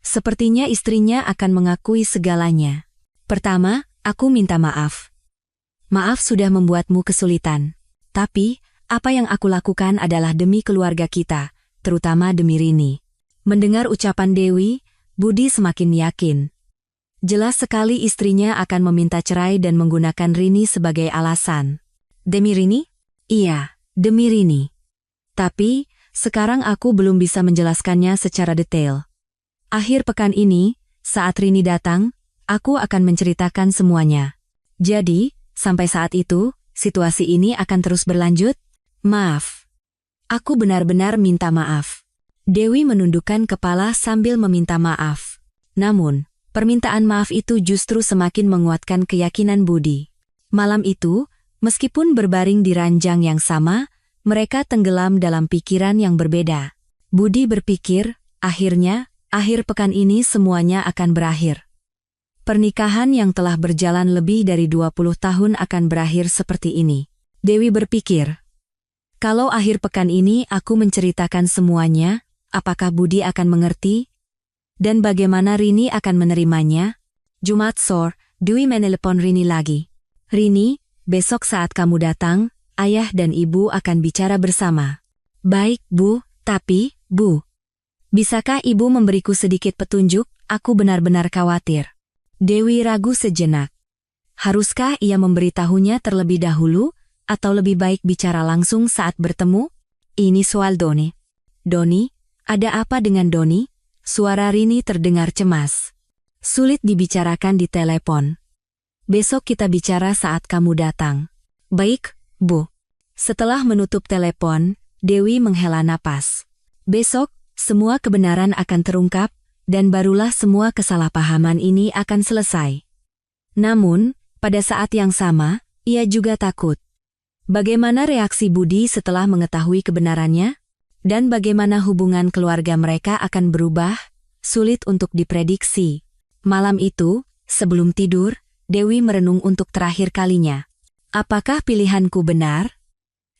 Sepertinya istrinya akan mengakui segalanya. Pertama, aku minta maaf. Maaf sudah membuatmu kesulitan. Tapi, apa yang aku lakukan adalah demi keluarga kita, terutama demi Rini. Mendengar ucapan Dewi, Budi semakin yakin. Jelas sekali istrinya akan meminta cerai dan menggunakan Rini sebagai alasan. Demi Rini? Iya, demi Rini. Tapi, sekarang aku belum bisa menjelaskannya secara detail. Akhir pekan ini, saat Rini datang, aku akan menceritakan semuanya. Jadi, sampai saat itu, situasi ini akan terus berlanjut? Maaf. Aku benar-benar minta maaf. Dewi menundukkan kepala sambil meminta maaf. Namun, permintaan maaf itu justru semakin menguatkan keyakinan Budi. Malam itu, meskipun berbaring di ranjang yang sama, mereka tenggelam dalam pikiran yang berbeda. Budi berpikir, akhirnya, akhir pekan ini semuanya akan berakhir. Pernikahan yang telah berjalan lebih dari 20 tahun akan berakhir seperti ini. Dewi berpikir, kalau akhir pekan ini aku menceritakan semuanya, apakah Budi akan mengerti? Dan bagaimana Rini akan menerimanya? Jumat sore, Dewi menelepon Rini lagi. Rini, besok saat kamu datang, ayah dan ibu akan bicara bersama. Baik, Bu, tapi, Bu, bisakah ibu memberiku sedikit petunjuk? Aku benar-benar khawatir. Dewi ragu sejenak. Haruskah ia memberitahunya terlebih dahulu, atau lebih baik bicara langsung saat bertemu? Ini soal Doni. Doni, ada apa dengan Doni? Suara Rini terdengar cemas. Sulit dibicarakan di telepon. Besok kita bicara saat kamu datang. Baik, Bu. Setelah menutup telepon, Dewi menghela napas. Besok, semua kebenaran akan terungkap, dan barulah semua kesalahpahaman ini akan selesai. Namun, pada saat yang sama, ia juga takut. Bagaimana reaksi Budi setelah mengetahui kebenarannya? Dan bagaimana hubungan keluarga mereka akan berubah? Sulit untuk diprediksi. Malam itu, sebelum tidur, Dewi merenung untuk terakhir kalinya. Apakah pilihanku benar?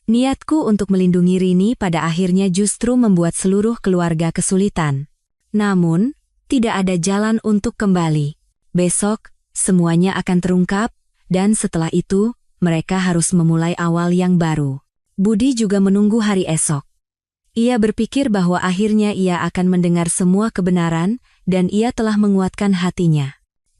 Niatku untuk melindungi Rini pada akhirnya justru membuat seluruh keluarga kesulitan. Namun, tidak ada jalan untuk kembali. Besok, semuanya akan terungkap, dan setelah itu, mereka harus memulai awal yang baru. Budi juga menunggu hari esok. Ia berpikir bahwa akhirnya ia akan mendengar semua kebenaran, dan ia telah menguatkan hatinya.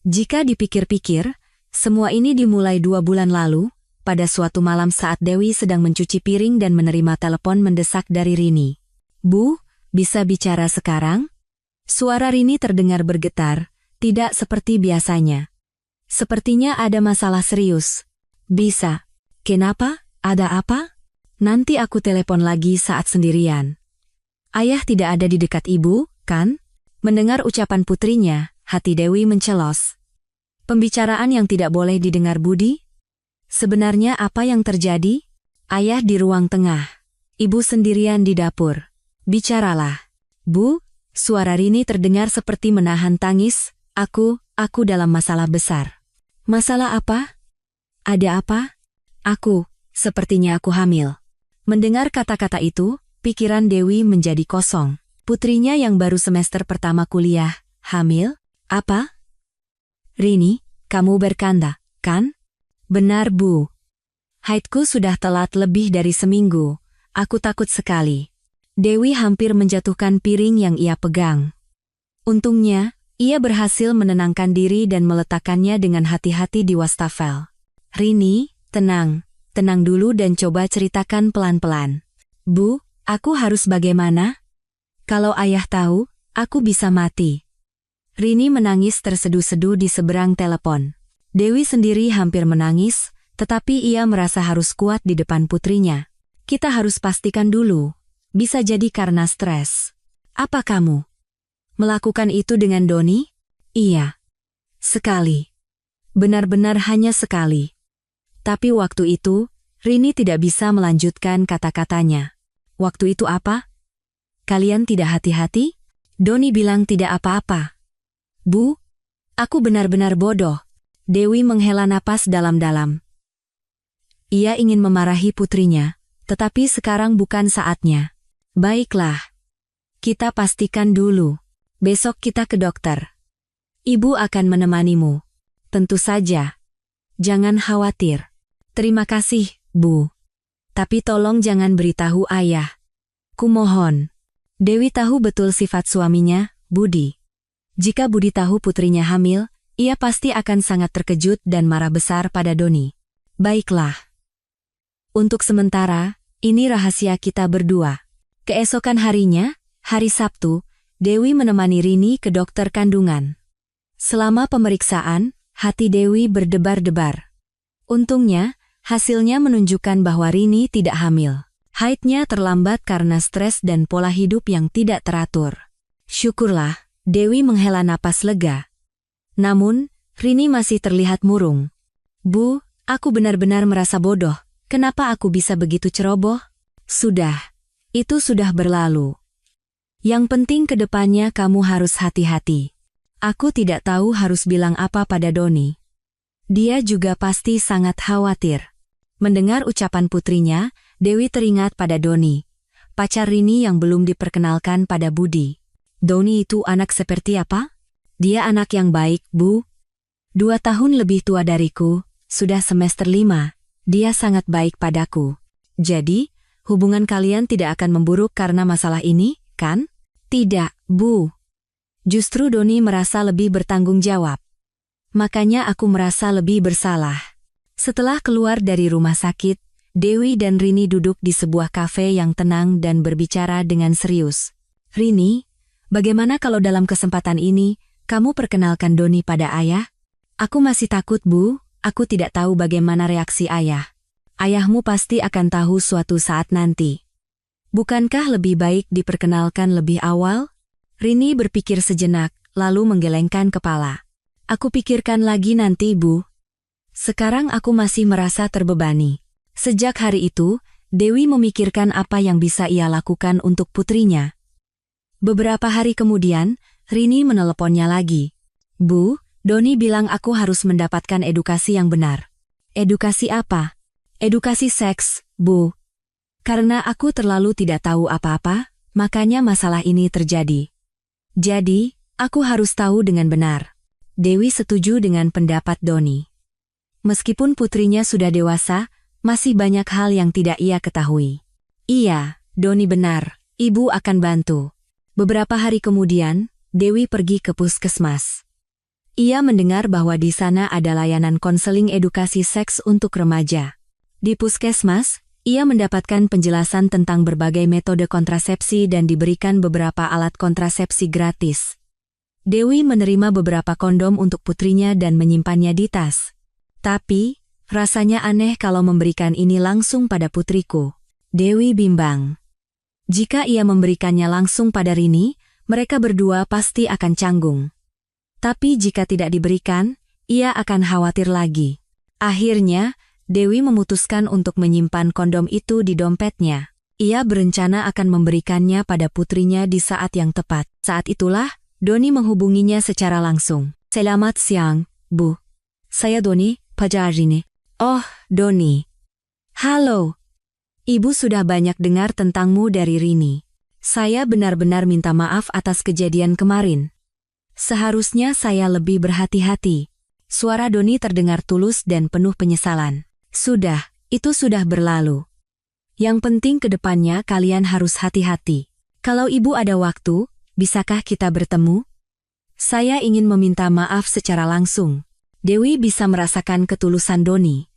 Jika dipikir-pikir, semua ini dimulai 2 bulan lalu, pada suatu malam saat Dewi sedang mencuci piring dan menerima telepon mendesak dari Rini. Bu, bisa bicara sekarang? Suara Rini terdengar bergetar, tidak seperti biasanya. Sepertinya ada masalah serius. Bisa. Kenapa? Ada apa? Nanti aku telepon lagi saat sendirian. Ayah tidak ada di dekat ibu, kan? Mendengar ucapan putrinya, hati Dewi mencelos. Pembicaraan yang tidak boleh didengar Budi? Sebenarnya apa yang terjadi? Ayah di ruang tengah. Ibu sendirian di dapur. Bicaralah. Bu, suara Rini terdengar seperti menahan tangis. Aku dalam masalah besar. Masalah apa? Ada apa? Sepertinya aku hamil. Mendengar kata-kata itu, pikiran Dewi menjadi kosong. Putrinya yang baru semester pertama kuliah, hamil? Apa? Rini, kamu bercanda, kan? Benar, Bu. Haidku sudah telat lebih dari seminggu. Aku takut sekali. Dewi hampir menjatuhkan piring yang ia pegang. Untungnya, ia berhasil menenangkan diri dan meletakkannya dengan hati-hati di wastafel. Rini, tenang dulu dan coba ceritakan pelan-pelan. Bu, aku harus bagaimana? Kalau ayah tahu, aku bisa mati. Rini menangis terseduh-seduh di seberang telepon. Dewi sendiri hampir menangis, tetapi ia merasa harus kuat di depan putrinya. Kita harus pastikan dulu. Bisa jadi karena stres. Apa kamu melakukan itu dengan Doni? Iya. Sekali. Benar-benar hanya sekali. Tapi waktu itu, Rini tidak bisa melanjutkan kata-katanya. Waktu itu apa? Kalian tidak hati-hati? Doni bilang tidak apa-apa. Bu, aku benar-benar bodoh. Dewi menghela napas dalam-dalam. Ia ingin memarahi putrinya, tetapi sekarang bukan saatnya. Baiklah. Kita pastikan dulu. Besok kita ke dokter. Ibu akan menemanimu. Tentu saja. Jangan khawatir. Terima kasih, Bu. Tapi tolong jangan beritahu ayah. Kumohon. Dewi tahu betul sifat suaminya, Budi. Jika Budi tahu putrinya hamil, ia pasti akan sangat terkejut dan marah besar pada Doni. Baiklah. Untuk sementara, ini rahasia kita berdua. Keesokan harinya, hari Sabtu, Dewi menemani Rini ke dokter kandungan. Selama pemeriksaan, hati Dewi berdebar-debar. Untungnya, hasilnya menunjukkan bahwa Rini tidak hamil. Haidnya terlambat karena stres dan pola hidup yang tidak teratur. Syukurlah, Dewi menghela napas lega. Namun, Rini masih terlihat murung. Bu, aku benar-benar merasa bodoh. Kenapa aku bisa begitu ceroboh? Sudah. Itu sudah berlalu. Yang penting ke depannya kamu harus hati-hati. Aku tidak tahu harus bilang apa pada Doni. Dia juga pasti sangat khawatir. Mendengar ucapan putrinya, Dewi teringat pada Doni, pacar Rini yang belum diperkenalkan pada Budi. Doni itu anak seperti apa? Dia anak yang baik, Bu. 2 tahun lebih tua dariku, sudah semester 5. Dia sangat baik padaku. Jadi, hubungan kalian tidak akan memburuk karena masalah ini, kan? Tidak, Bu. Justru Doni merasa lebih bertanggung jawab. Makanya aku merasa lebih bersalah. Setelah keluar dari rumah sakit, Dewi dan Rini duduk di sebuah kafe yang tenang dan berbicara dengan serius. Rini, bagaimana kalau dalam kesempatan ini, kamu perkenalkan Doni pada ayah? Aku masih takut, Bu. Aku tidak tahu bagaimana reaksi ayah. Ayahmu pasti akan tahu suatu saat nanti. Bukankah lebih baik diperkenalkan lebih awal? Rini berpikir sejenak, lalu menggelengkan kepala. Aku pikirkan lagi nanti, Bu. Sekarang aku masih merasa terbebani. Sejak hari itu, Dewi memikirkan apa yang bisa ia lakukan untuk putrinya. Beberapa hari kemudian, Rini meneleponnya lagi. Bu, Doni bilang aku harus mendapatkan edukasi yang benar. Edukasi apa? Edukasi seks, Bu. Karena aku terlalu tidak tahu apa-apa, makanya masalah ini terjadi. Jadi, aku harus tahu dengan benar. Dewi setuju dengan pendapat Doni. Meskipun putrinya sudah dewasa, masih banyak hal yang tidak ia ketahui. Iya, Doni benar, ibu akan bantu. Beberapa hari kemudian, Dewi pergi ke puskesmas. Ia mendengar bahwa di sana ada layanan konseling edukasi seks untuk remaja. Di puskesmas, ia mendapatkan penjelasan tentang berbagai metode kontrasepsi dan diberikan beberapa alat kontrasepsi gratis. Dewi menerima beberapa kondom untuk putrinya dan menyimpannya di tas. Tapi, rasanya aneh kalau memberikan ini langsung pada putriku. Dewi bimbang. Jika ia memberikannya langsung pada Rini, mereka berdua pasti akan canggung. Tapi jika tidak diberikan, ia akan khawatir lagi. Akhirnya, Dewi memutuskan untuk menyimpan kondom itu di dompetnya. Ia berencana akan memberikannya pada putrinya di saat yang tepat. Saat itulah, Doni menghubunginya secara langsung. Selamat siang, Bu. Saya Doni, pacar Rini. Oh, Doni. Halo. Ibu sudah banyak dengar tentangmu dari Rini. Saya benar-benar minta maaf atas kejadian kemarin. Seharusnya saya lebih berhati-hati. Suara Doni terdengar tulus dan penuh penyesalan. Sudah, itu sudah berlalu. Yang penting ke depannya kalian harus hati-hati. Kalau ibu ada waktu, bisakah kita bertemu? Saya ingin meminta maaf secara langsung. Dewi bisa merasakan ketulusan Doni.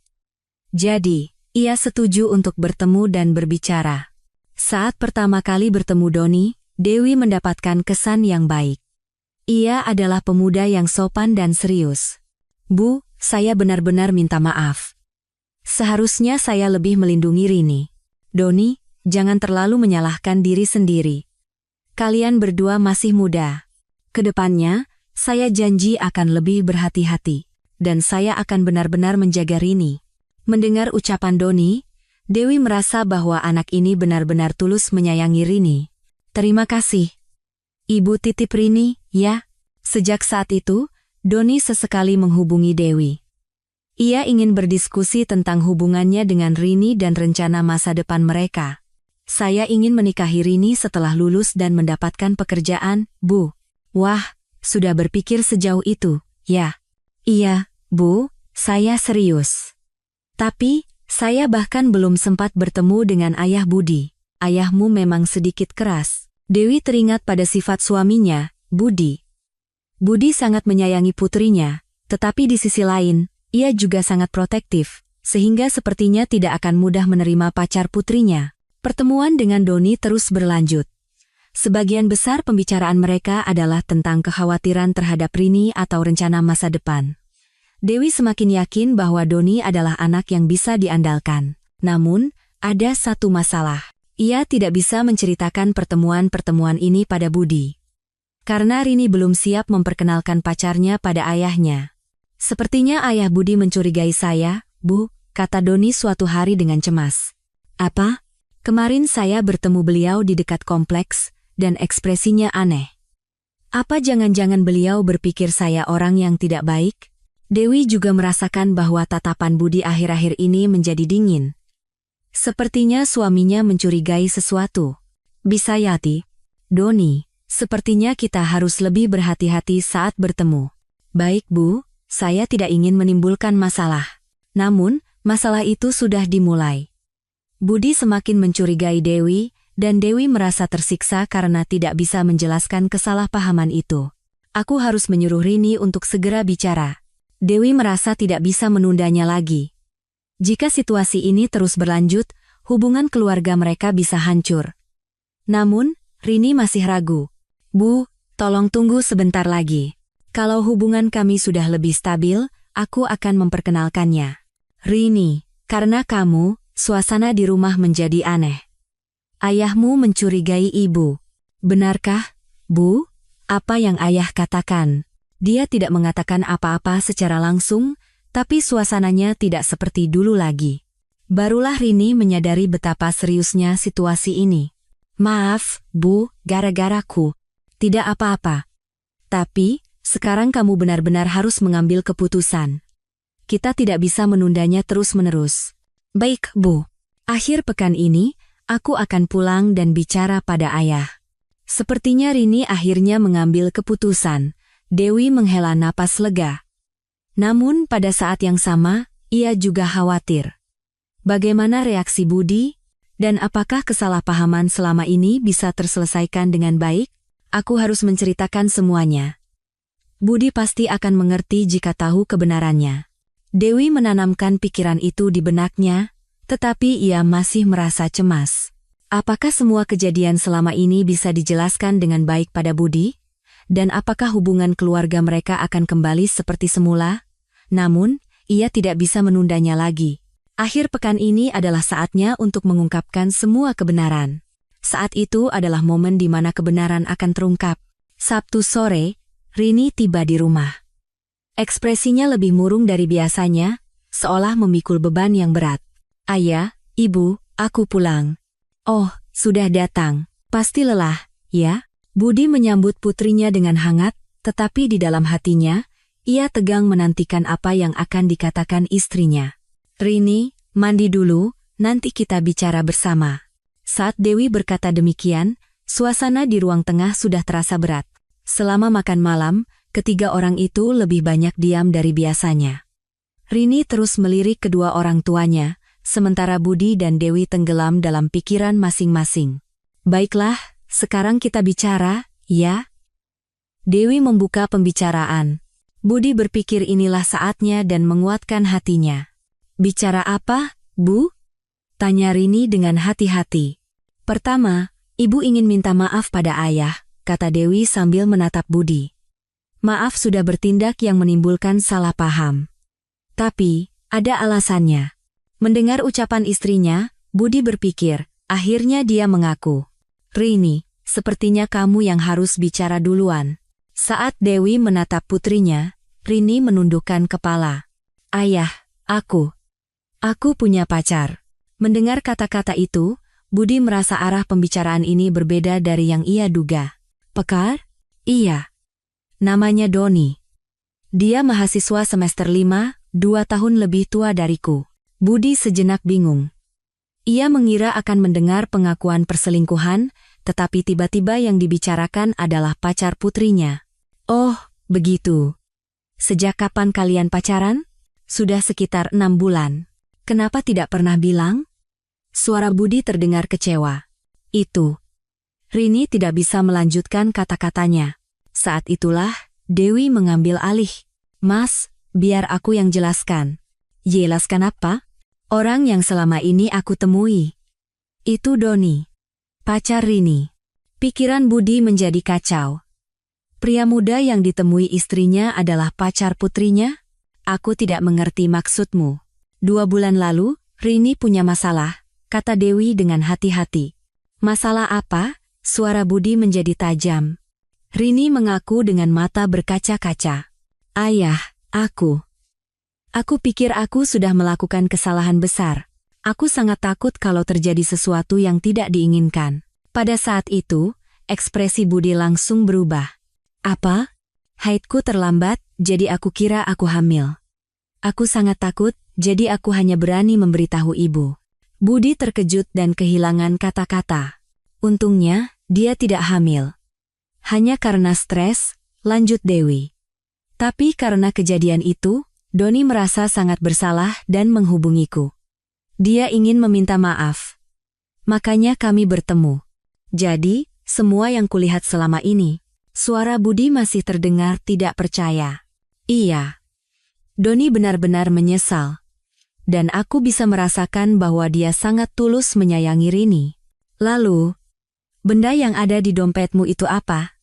Jadi, ia setuju untuk bertemu dan berbicara. Saat pertama kali bertemu Doni, Dewi mendapatkan kesan yang baik. Ia adalah pemuda yang sopan dan serius. Bu, saya benar-benar minta maaf. Seharusnya saya lebih melindungi Rini. Doni, jangan terlalu menyalahkan diri sendiri. Kalian berdua masih muda. Kedepannya, saya janji akan lebih berhati-hati. Dan saya akan benar-benar menjaga Rini. Mendengar ucapan Doni, Dewi merasa bahwa anak ini benar-benar tulus menyayangi Rini. Terima kasih. Ibu titip Rini, ya. Sejak saat itu, Doni sesekali menghubungi Dewi. Ia ingin berdiskusi tentang hubungannya dengan Rini dan rencana masa depan mereka. Saya ingin menikahi Rini setelah lulus dan mendapatkan pekerjaan, Bu. Wah, sudah berpikir sejauh itu, ya. Iya, Bu, saya serius. Tapi, saya bahkan belum sempat bertemu dengan ayah Budi. Ayahmu memang sedikit keras. Dewi teringat pada sifat suaminya, Budi. Budi sangat menyayangi putrinya, tetapi di sisi lain, ia juga sangat protektif, sehingga sepertinya tidak akan mudah menerima pacar putrinya. Pertemuan dengan Doni terus berlanjut. Sebagian besar pembicaraan mereka adalah tentang kekhawatiran terhadap Rini atau rencana masa depan. Dewi semakin yakin bahwa Doni adalah anak yang bisa diandalkan. Namun, ada satu masalah. Ia tidak bisa menceritakan pertemuan-pertemuan ini pada Budi. Karena Rini belum siap memperkenalkan pacarnya pada ayahnya. Sepertinya ayah Budi mencurigai saya, Bu, kata Doni suatu hari dengan cemas. Apa? Kemarin saya bertemu beliau di dekat kompleks, dan ekspresinya aneh. Apa jangan-jangan beliau berpikir saya orang yang tidak baik? Dewi juga merasakan bahwa tatapan Budi akhir-akhir ini menjadi dingin. Sepertinya suaminya mencurigai sesuatu. Bisayati, Doni, sepertinya kita harus lebih berhati-hati saat bertemu. Baik Bu, saya tidak ingin menimbulkan masalah. Namun, masalah itu sudah dimulai. Budi semakin mencurigai Dewi, dan Dewi merasa tersiksa karena tidak bisa menjelaskan kesalahpahaman itu. Aku harus menyuruh Rini untuk segera bicara. Dewi merasa tidak bisa menundanya lagi. Jika situasi ini terus berlanjut, hubungan keluarga mereka bisa hancur. Namun, Rini masih ragu. Bu, tolong tunggu sebentar lagi. Kalau hubungan kami sudah lebih stabil, aku akan memperkenalkannya. Rini, karena kamu, suasana di rumah menjadi aneh. Ayahmu mencurigai ibu. Benarkah, Bu? Apa yang ayah katakan? Dia tidak mengatakan apa-apa secara langsung, tapi suasananya tidak seperti dulu lagi. Barulah Rini menyadari betapa seriusnya situasi ini. Maaf, Bu, gara-garaku. Tidak apa-apa. Tapi, sekarang kamu benar-benar harus mengambil keputusan. Kita tidak bisa menundanya terus-menerus. Baik, Bu. Akhir pekan ini, aku akan pulang dan bicara pada ayah. Sepertinya Rini akhirnya mengambil keputusan. Dewi menghela napas lega. Namun pada saat yang sama, ia juga khawatir. Bagaimana reaksi Budi? Dan apakah kesalahpahaman selama ini bisa terselesaikan dengan baik? Aku harus menceritakan semuanya. Budi pasti akan mengerti jika tahu kebenarannya. Dewi menanamkan pikiran itu di benaknya, tetapi ia masih merasa cemas. Apakah semua kejadian selama ini bisa dijelaskan dengan baik pada Budi? Dan apakah hubungan keluarga mereka akan kembali seperti semula? Namun, ia tidak bisa menundanya lagi. Akhir pekan ini adalah saatnya untuk mengungkapkan semua kebenaran. Saat itu adalah momen di mana kebenaran akan terungkap. Sabtu sore, Rini tiba di rumah. Ekspresinya lebih murung dari biasanya, seolah memikul beban yang berat. Ayah, Ibu, aku pulang. Oh, sudah datang. Pasti lelah, ya? Budi menyambut putrinya dengan hangat, tetapi di dalam hatinya, ia tegang menantikan apa yang akan dikatakan istrinya. Rini, mandi dulu, nanti kita bicara bersama. Saat Dewi berkata demikian, suasana di ruang tengah sudah terasa berat. Selama makan malam, ketiga orang itu lebih banyak diam dari biasanya. Rini terus melirik kedua orang tuanya, sementara Budi dan Dewi tenggelam dalam pikiran masing-masing. Baiklah, sekarang kita bicara, ya? Dewi membuka pembicaraan. Budi berpikir inilah saatnya dan menguatkan hatinya. Bicara apa, Bu? Tanya Rini dengan hati-hati. Pertama, Ibu ingin minta maaf pada ayah, kata Dewi sambil menatap Budi. Maaf sudah bertindak yang menimbulkan salah paham. Tapi, ada alasannya. Mendengar ucapan istrinya, Budi berpikir, akhirnya dia mengaku. Rini, sepertinya kamu yang harus bicara duluan. Saat Dewi menatap putrinya, Rini menundukkan kepala. Ayah, aku punya pacar. Mendengar kata-kata itu, Budi merasa arah pembicaraan ini berbeda dari yang ia duga. Pekar? Iya. Namanya Doni. Dia mahasiswa semester 5, 2 tahun lebih tua dariku. Budi sejenak bingung. Ia mengira akan mendengar pengakuan perselingkuhan, tetapi tiba-tiba yang dibicarakan adalah pacar putrinya. Oh, begitu. Sejak kapan kalian pacaran? Sudah sekitar 6 bulan. Kenapa tidak pernah bilang? Suara Budi terdengar kecewa. Itu. Rini tidak bisa melanjutkan kata-katanya. Saat itulah, Dewi mengambil alih. Mas, biar aku yang jelaskan. Jelaskan apa? Orang yang selama ini aku temui. Itu Doni. Pacar Rini. Pikiran Budi menjadi kacau. Pria muda yang ditemui istrinya adalah pacar putrinya? Aku tidak mengerti maksudmu. 2 bulan lalu, Rini punya masalah, kata Dewi dengan hati-hati. Masalah apa? Suara Budi menjadi tajam. Rini mengaku dengan mata berkaca-kaca. Ayah, Aku pikir aku sudah melakukan kesalahan besar. Aku sangat takut kalau terjadi sesuatu yang tidak diinginkan. Pada saat itu, ekspresi Budi langsung berubah. Apa? Haidku terlambat, jadi aku kira aku hamil. Aku sangat takut, jadi aku hanya berani memberitahu ibu. Budi terkejut dan kehilangan kata-kata. Untungnya, dia tidak hamil. Hanya karena stres, lanjut Dewi. Tapi karena kejadian itu, Doni merasa sangat bersalah dan menghubungiku. Dia ingin meminta maaf. Makanya kami bertemu. Jadi, semua yang kulihat selama ini, suara Budi masih terdengar tidak percaya. Iya. Doni benar-benar menyesal. dan aku bisa merasakan bahwa dia sangat tulus menyayangi Rini. Lalu, benda yang ada di dompetmu itu apa?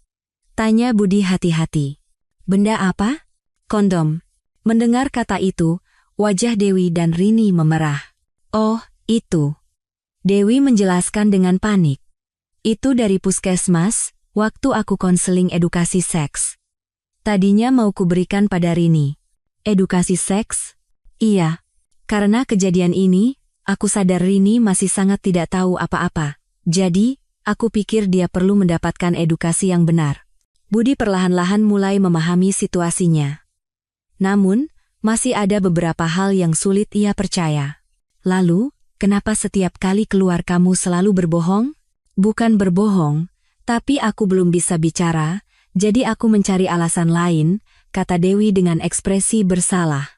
Tanya Budi hati-hati. Benda apa? Kondom. Mendengar kata itu, wajah Dewi dan Rini memerah. Oh, itu. Dewi menjelaskan dengan panik. Itu dari puskesmas, waktu aku konseling edukasi seks. Tadinya mau kuberikan pada Rini. Edukasi seks? Iya. Karena kejadian ini, aku sadar Rini masih sangat tidak tahu apa-apa. Jadi, aku pikir dia perlu mendapatkan edukasi yang benar. Budi perlahan-lahan mulai memahami situasinya. Namun, masih ada beberapa hal yang sulit ia percaya. Lalu, kenapa setiap kali keluar kamu selalu berbohong? Bukan berbohong, tapi aku belum bisa bicara, jadi aku mencari alasan lain, kata Dewi dengan ekspresi bersalah.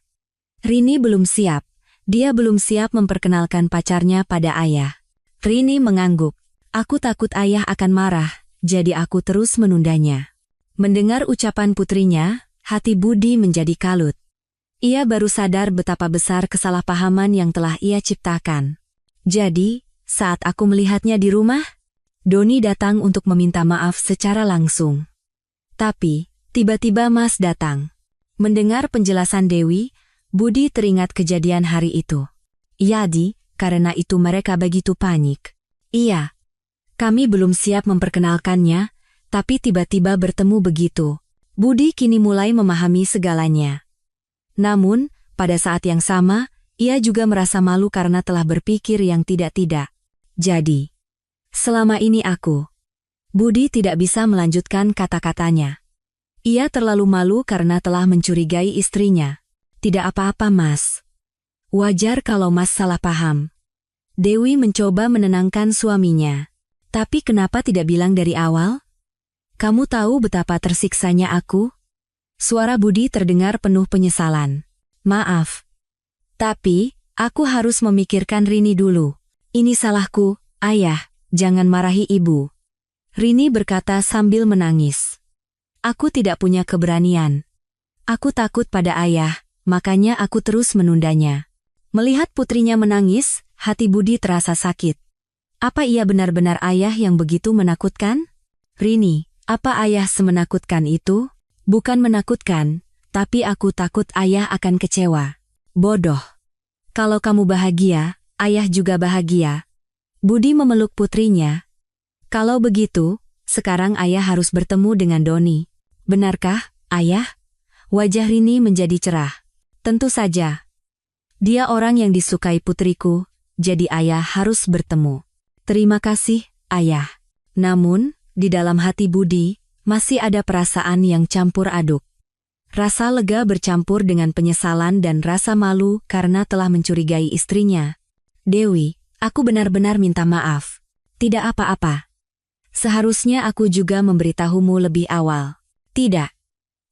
Rini belum siap. Dia belum siap memperkenalkan pacarnya pada ayah. Rini mengangguk. Aku takut ayah akan marah, jadi aku terus menundanya. Mendengar ucapan putrinya, hati Budi menjadi kalut. Ia baru sadar betapa besar kesalahpahaman yang telah ia ciptakan. Jadi, saat aku melihatnya di rumah, Doni datang untuk meminta maaf secara langsung. Tapi, tiba-tiba Mas datang. Mendengar penjelasan Dewi, Budi teringat kejadian hari itu. Jadi, karena itu mereka begitu panik. Iya. Kami belum siap memperkenalkannya, tapi tiba-tiba bertemu begitu. Budi kini mulai memahami segalanya. Namun, pada saat yang sama, ia juga merasa malu karena telah berpikir yang tidak-tidak. Jadi, selama ini Budi tidak bisa melanjutkan kata-katanya. Ia terlalu malu karena telah mencurigai istrinya. Tidak apa-apa, Mas. Wajar kalau Mas salah paham. Dewi mencoba menenangkan suaminya. Tapi kenapa tidak bilang dari awal? Kamu tahu betapa tersiksanya aku? Suara Budi terdengar penuh penyesalan. Maaf. Tapi, aku harus memikirkan Rini dulu. Ini salahku, ayah, jangan marahi ibu. Rini berkata sambil menangis. Aku tidak punya keberanian. Aku takut pada ayah, makanya aku terus menundanya. Melihat putrinya menangis, hati Budi terasa sakit. Apa ia benar-benar ayah yang begitu menakutkan? Rini, apa ayah semenakutkan itu? Bukan menakutkan, tapi aku takut ayah akan kecewa. Bodoh. Kalau kamu bahagia, ayah juga bahagia. Budi memeluk putrinya. Kalau begitu, sekarang ayah harus bertemu dengan Doni. Benarkah, ayah? Wajah Rini menjadi cerah. Tentu saja. Dia orang yang disukai putriku, jadi ayah harus bertemu. Terima kasih, ayah. Namun, di dalam hati Budi, masih ada perasaan yang campur aduk. Rasa lega bercampur dengan penyesalan dan rasa malu karena telah mencurigai istrinya. Dewi, aku benar-benar minta maaf. Tidak apa-apa. Seharusnya aku juga memberitahumu lebih awal. Tidak.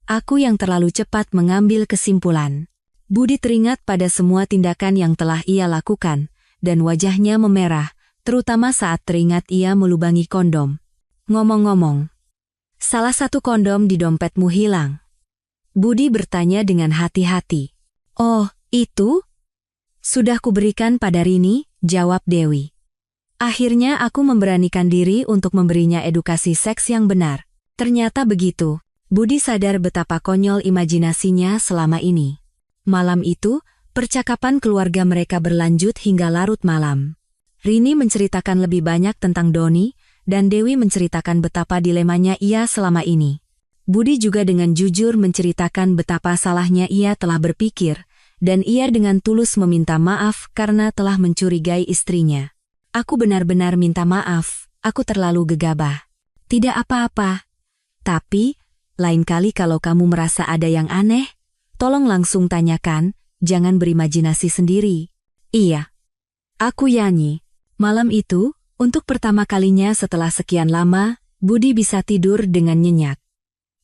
Aku yang terlalu cepat mengambil kesimpulan. Budi teringat pada semua tindakan yang telah ia lakukan, dan wajahnya memerah, terutama saat teringat ia melubangi kondom. Ngomong-ngomong, salah satu kondom di dompetmu hilang. Budi bertanya dengan hati-hati. Oh, itu? Sudah kuberikan pada Rini, jawab Dewi. Akhirnya aku memberanikan diri untuk memberinya edukasi seks yang benar. Ternyata begitu. Budi sadar betapa konyol imajinasinya selama ini. Malam itu, percakapan keluarga mereka berlanjut hingga larut malam. Rini menceritakan lebih banyak tentang Doni, dan Dewi menceritakan betapa dilemanya ia selama ini. Budi juga dengan jujur menceritakan betapa salahnya ia telah berpikir, dan ia dengan tulus meminta maaf karena telah mencurigai istrinya. Aku benar-benar minta maaf, aku terlalu gegabah. Tidak apa-apa. Tapi, lain kali kalau kamu merasa ada yang aneh, tolong langsung tanyakan, jangan berimajinasi sendiri. Iya. Aku Yani. Malam itu, untuk pertama kalinya setelah sekian lama, Budi bisa tidur dengan nyenyak.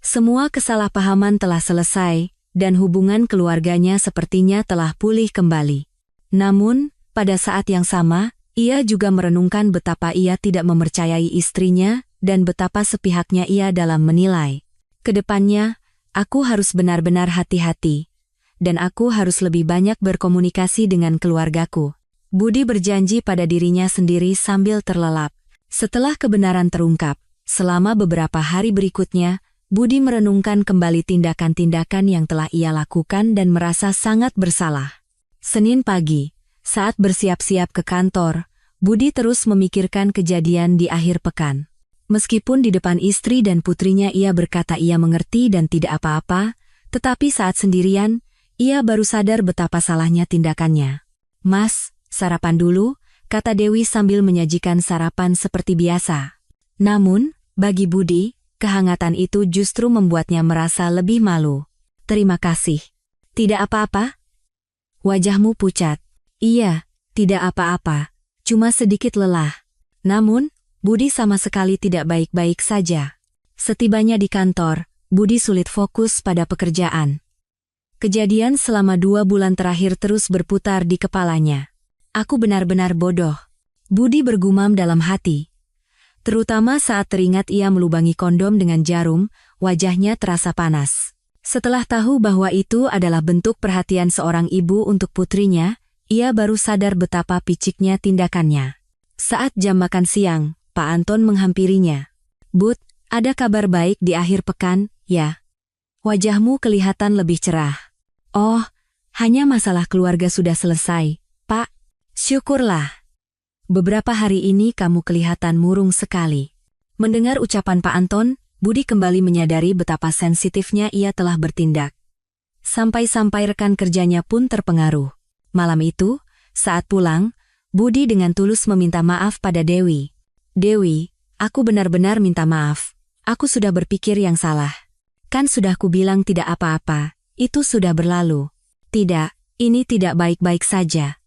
Semua kesalahpahaman telah selesai, dan hubungan keluarganya sepertinya telah pulih kembali. Namun, pada saat yang sama, ia juga merenungkan betapa ia tidak mempercayai istrinya, dan betapa sepihaknya ia dalam menilai. Kedepannya, aku harus benar-benar hati-hati. dan aku harus lebih banyak berkomunikasi dengan keluargaku. Budi berjanji pada dirinya sendiri sambil terlelap. Setelah kebenaran terungkap, selama beberapa hari berikutnya, Budi merenungkan kembali tindakan-tindakan yang telah ia lakukan dan merasa sangat bersalah. Senin pagi, saat bersiap-siap ke kantor, Budi terus memikirkan kejadian di akhir pekan. Meskipun di depan istri dan putrinya ia berkata ia mengerti dan tidak apa-apa, tetapi saat sendirian, ia baru sadar betapa salahnya tindakannya. "Mas, sarapan dulu," kata Dewi sambil menyajikan sarapan seperti biasa. Namun, bagi Budi, kehangatan itu justru membuatnya merasa lebih malu. "Terima kasih." "Tidak apa-apa." Wajahmu pucat. "Iya, tidak apa-apa. Cuma sedikit lelah." Namun, Budi sama sekali tidak baik-baik saja. Setibanya di kantor, Budi sulit fokus pada pekerjaan. Kejadian selama 2 bulan terakhir terus berputar di kepalanya. "Aku benar-benar bodoh," Budi bergumam dalam hati. Terutama saat teringat ia melubangi kondom dengan jarum, wajahnya terasa panas. Setelah tahu bahwa itu adalah bentuk perhatian seorang ibu untuk putrinya, ia baru sadar betapa piciknya tindakannya. Saat jam makan siang, Pak Anton menghampirinya. "Bud, ada kabar baik di akhir pekan, ya?" Wajahmu kelihatan lebih cerah. "Oh, hanya masalah keluarga sudah selesai, Pak." "Syukurlah. Beberapa hari ini kamu kelihatan murung sekali." Mendengar ucapan Pak Anton, Budi kembali menyadari betapa sensitifnya ia telah bertindak. Sampai-sampai rekan kerjanya pun terpengaruh. Malam itu, saat pulang, Budi dengan tulus meminta maaf pada Dewi. "Dewi, aku benar-benar minta maaf. Aku sudah berpikir yang salah. Kan sudah kubilang tidak apa-apa, itu sudah berlalu." "Tidak, ini tidak baik-baik saja.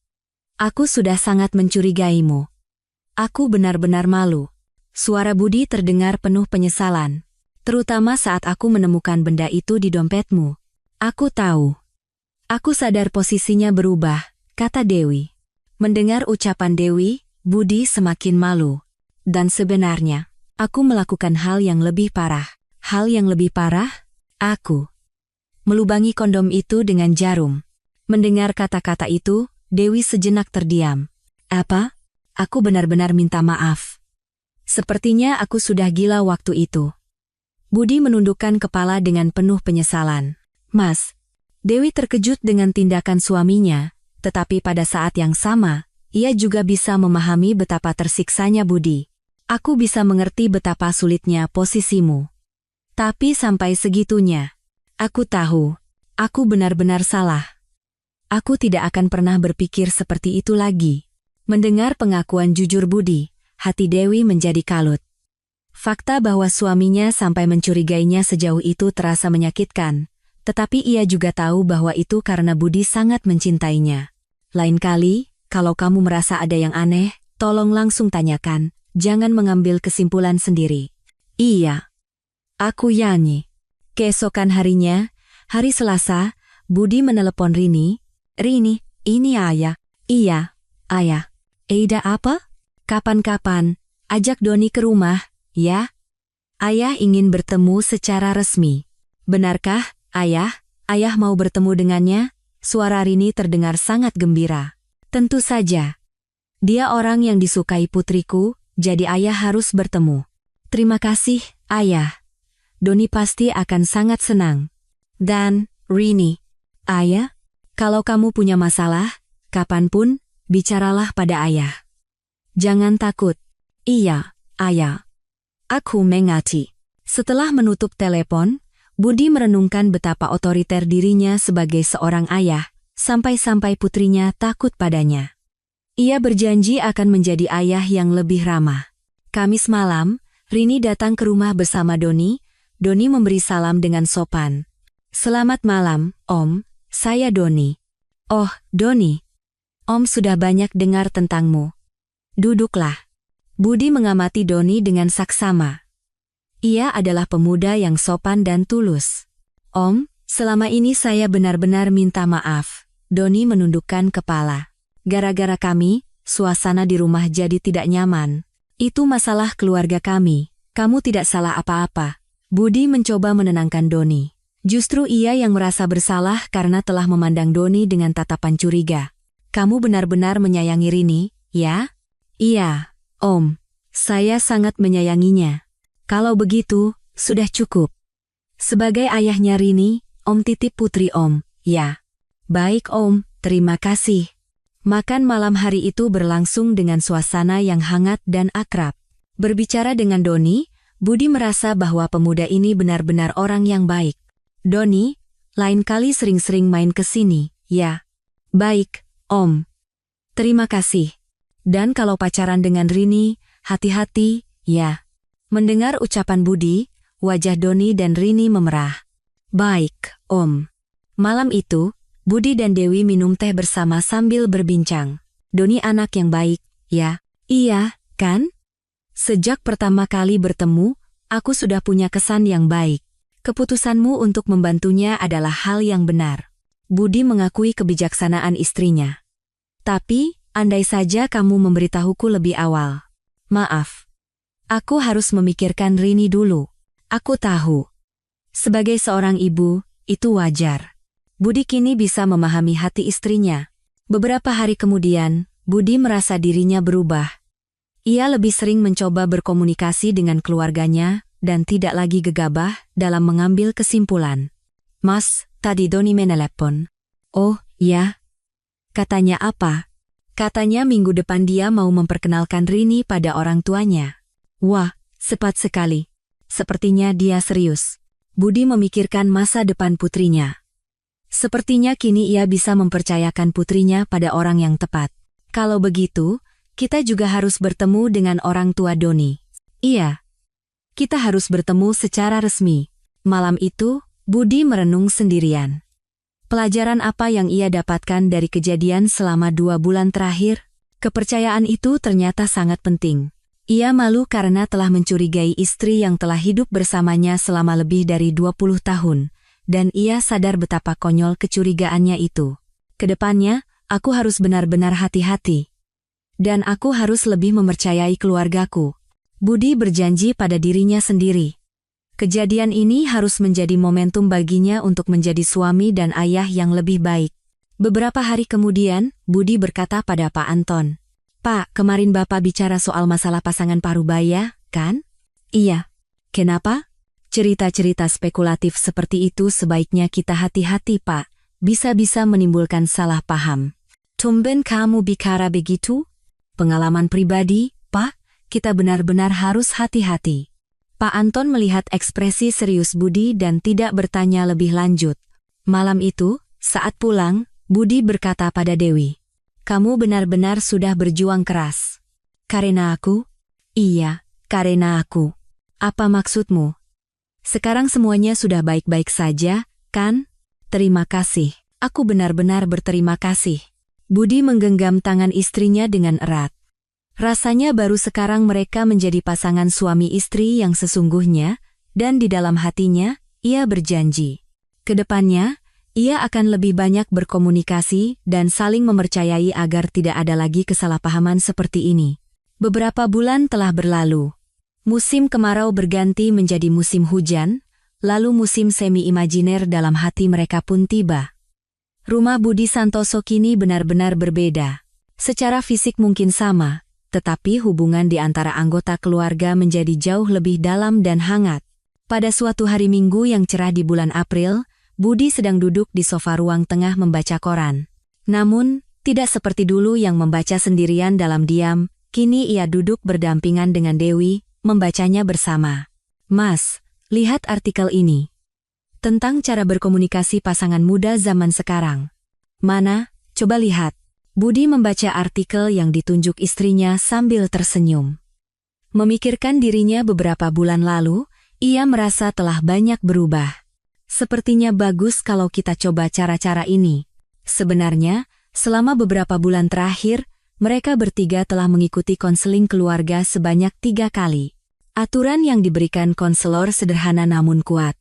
Aku sudah sangat mencurigaimu. Aku benar-benar malu." Suara Budi terdengar penuh penyesalan. "Terutama saat aku menemukan benda itu di dompetmu." "Aku tahu. Aku sadar posisinya berubah," kata Dewi. Mendengar ucapan Dewi, Budi semakin malu. "Dan sebenarnya, aku melakukan hal yang lebih parah." "Hal yang lebih parah?" "Aku melubangi kondom itu dengan jarum." Mendengar kata-kata itu, Dewi sejenak terdiam. "Apa? Aku benar-benar minta maaf. Sepertinya aku sudah gila waktu itu." Budi menundukkan kepala dengan penuh penyesalan. "Mas." Dewi terkejut dengan tindakan suaminya, tetapi pada saat yang sama, ia juga bisa memahami betapa tersiksanya Budi. "Aku bisa mengerti betapa sulitnya posisimu. Tapi sampai segitunya. Aku tahu, aku benar-benar salah. Aku tidak akan pernah berpikir seperti itu lagi." Mendengar pengakuan jujur Budi, hati Dewi menjadi kalut. Fakta bahwa suaminya sampai mencurigainya sejauh itu terasa menyakitkan. Tetapi ia juga tahu bahwa itu karena Budi sangat mencintainya. "Lain kali, kalau kamu merasa ada yang aneh, tolong langsung tanyakan, jangan mengambil kesimpulan sendiri." "Iya." "Aku nyanyi." Keesokan harinya, hari Selasa, Budi menelepon Rini. "Rini, ini Ayah." "Iya, Ayah." "Ada apa?" "Kapan-kapan, ajak Doni ke rumah, ya. Ayah ingin bertemu secara resmi." "Benarkah, Ayah? Ayah mau bertemu dengannya?" Suara Rini terdengar sangat gembira. "Tentu saja. Dia orang yang disukai putriku, jadi ayah harus bertemu." "Terima kasih, Ayah. Doni pasti akan sangat senang." "Dan, Rini, Ayah, kalau kamu punya masalah, kapanpun, bicaralah pada ayah. Jangan takut." "Iya, Ayah. Aku mengerti." Setelah menutup telepon, Budi merenungkan betapa otoriter dirinya sebagai seorang ayah, sampai-sampai putrinya takut padanya. Ia berjanji akan menjadi ayah yang lebih ramah. Kamis malam, Rini datang ke rumah bersama Doni. Doni memberi salam dengan sopan. "Selamat malam, Om, saya Doni." "Oh, Doni. Om sudah banyak dengar tentangmu. Duduklah." Budi mengamati Doni dengan saksama. Ia adalah pemuda yang sopan dan tulus. "Om, selama ini saya benar-benar minta maaf." Doni menundukkan kepala. "Gara-gara kami, suasana di rumah jadi tidak nyaman. Itu masalah keluarga kami. Kamu tidak salah apa-apa." Budi mencoba menenangkan Doni. Justru ia yang merasa bersalah karena telah memandang Doni dengan tatapan curiga. Kamu benar-benar menyayangi Rini, ya? Iya, Om. Saya sangat menyayanginya. Kalau begitu, sudah cukup. Sebagai ayahnya Rini, Om titip putri Om, ya. Baik Om, terima kasih. Makan malam hari itu berlangsung dengan suasana yang hangat dan akrab. Berbicara dengan Doni, Budi merasa bahwa pemuda ini benar-benar orang yang baik. Doni, lain kali sering-sering main ke sini, ya. Baik, Om. Terima kasih. Dan kalau pacaran dengan Rini, hati-hati, ya. Mendengar ucapan Budi, wajah Doni dan Rini memerah. Baik, Om. Malam itu, Budi dan Dewi minum teh bersama sambil berbincang. Doni anak yang baik, ya. Iya, kan? Sejak pertama kali bertemu, aku sudah punya kesan yang baik. Keputusanmu untuk membantunya adalah hal yang benar. Budi mengakui kebijaksanaan istrinya. Tapi, andai saja kamu memberitahuku lebih awal. Maaf. Aku harus memikirkan Rini dulu. Aku tahu. Sebagai seorang ibu, itu wajar. Budi kini bisa memahami hati istrinya. Beberapa hari kemudian, Budi merasa dirinya berubah. Ia lebih sering mencoba berkomunikasi dengan keluarganya, dan tidak lagi gegabah dalam mengambil kesimpulan. Mas, tadi Doni menelepon. Oh, ya. Katanya apa? Katanya minggu depan dia mau memperkenalkan Rini pada orang tuanya. Wah, cepat sekali. Sepertinya dia serius. Budi memikirkan masa depan putrinya. Sepertinya kini ia bisa mempercayakan putrinya pada orang yang tepat. Kalau begitu, kita juga harus bertemu dengan orang tua Doni. Iya. Kita harus bertemu secara resmi. Malam itu, Budi merenung sendirian. Pelajaran apa yang ia dapatkan dari kejadian selama 2 bulan terakhir? Kepercayaan itu ternyata sangat penting. Ia malu karena telah mencurigai istri yang telah hidup bersamanya selama lebih dari 20 tahun, dan ia sadar betapa konyol kecurigaannya itu. Kedepannya, aku harus benar-benar hati-hati. Dan aku harus lebih mempercayai keluargaku. Budi berjanji pada dirinya sendiri. Kejadian ini harus menjadi momentum baginya untuk menjadi suami dan ayah yang lebih baik. Beberapa hari kemudian, Budi berkata pada Pak Anton. Pak, kemarin Bapak bicara soal masalah pasangan Parubaya, kan? Iya. Kenapa? Cerita-cerita spekulatif seperti itu sebaiknya kita hati-hati, Pak. Bisa-bisa menimbulkan salah paham. Tumben kamu bicara begitu? Pengalaman pribadi, Pak? Kita benar-benar harus hati-hati. Pak Anton melihat ekspresi serius Budi dan tidak bertanya lebih lanjut. Malam itu, saat pulang, Budi berkata pada Dewi, kamu benar-benar sudah berjuang keras. Karena aku? Iya, karena aku. Apa maksudmu? Sekarang semuanya sudah baik-baik saja, kan? Terima kasih. Aku benar-benar berterima kasih. Budi menggenggam tangan istrinya dengan erat. Rasanya baru sekarang mereka menjadi pasangan suami istri yang sesungguhnya, dan di dalam hatinya, ia berjanji. Kedepannya, ia akan lebih banyak berkomunikasi dan saling mempercayai agar tidak ada lagi kesalahpahaman seperti ini. Beberapa bulan telah berlalu. Musim kemarau berganti menjadi musim hujan, lalu musim semi-imajiner dalam hati mereka pun tiba. Rumah Budi Santoso kini benar-benar berbeda. Secara fisik mungkin sama, tetapi hubungan di antara anggota keluarga menjadi jauh lebih dalam dan hangat. Pada suatu hari Minggu yang cerah di bulan April, Budi sedang duduk di sofa ruang tengah membaca koran. Namun, tidak seperti dulu yang membaca sendirian dalam diam, kini ia duduk berdampingan dengan Dewi, membacanya bersama. Mas, lihat artikel ini. Tentang cara berkomunikasi pasangan muda zaman sekarang. Mana? Coba lihat. Budi membaca artikel yang ditunjuk istrinya sambil tersenyum. Memikirkan dirinya beberapa bulan lalu, ia merasa telah banyak berubah. Sepertinya bagus kalau kita coba cara-cara ini. Sebenarnya, selama beberapa bulan terakhir, mereka bertiga telah mengikuti konseling keluarga sebanyak 3 kali. Aturan yang diberikan konselor sederhana namun kuat.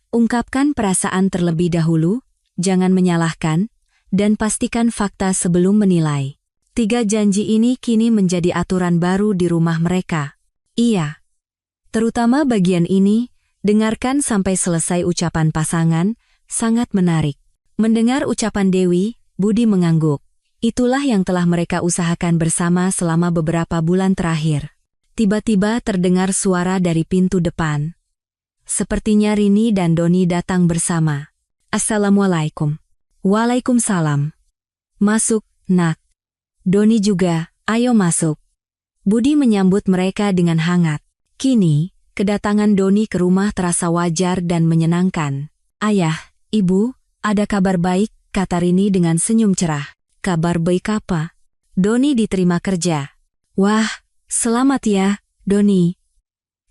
Ungkapkan perasaan terlebih dahulu, jangan menyalahkan, dan pastikan fakta sebelum menilai. 3 janji ini kini menjadi aturan baru di rumah mereka. Iya. Terutama bagian ini, Dengarkan sampai selesai ucapan pasangan, sangat menarik. Mendengar ucapan Dewi, Budi mengangguk. Itulah yang telah mereka usahakan bersama selama beberapa bulan terakhir. Tiba-tiba terdengar suara dari pintu depan. Sepertinya Rini dan Doni datang bersama. Assalamualaikum. Waalaikumsalam. Masuk, nak. Doni juga, ayo masuk. Budi menyambut mereka dengan hangat. Kini, kedatangan Doni ke rumah terasa wajar dan menyenangkan. Ayah, ibu, ada kabar baik, kata Rini dengan senyum cerah. Kabar baik apa? Doni diterima kerja. Wah, selamat ya, Doni.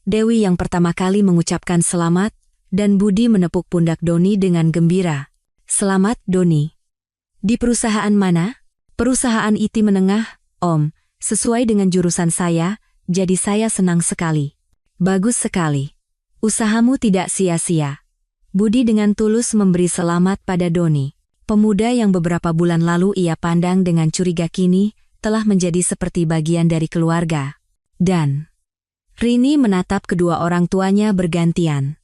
Dewi yang pertama kali mengucapkan selamat, dan Budi menepuk pundak Doni dengan gembira. Selamat, Doni. Di perusahaan mana? Perusahaan IT menengah, Om. Sesuai dengan jurusan saya, jadi saya senang sekali. Bagus sekali. Usahamu tidak sia-sia. Budi dengan tulus memberi selamat pada Doni. Pemuda yang beberapa bulan lalu ia pandang dengan curiga kini, telah menjadi seperti bagian dari keluarga. Dan Rini menatap kedua orang tuanya bergantian.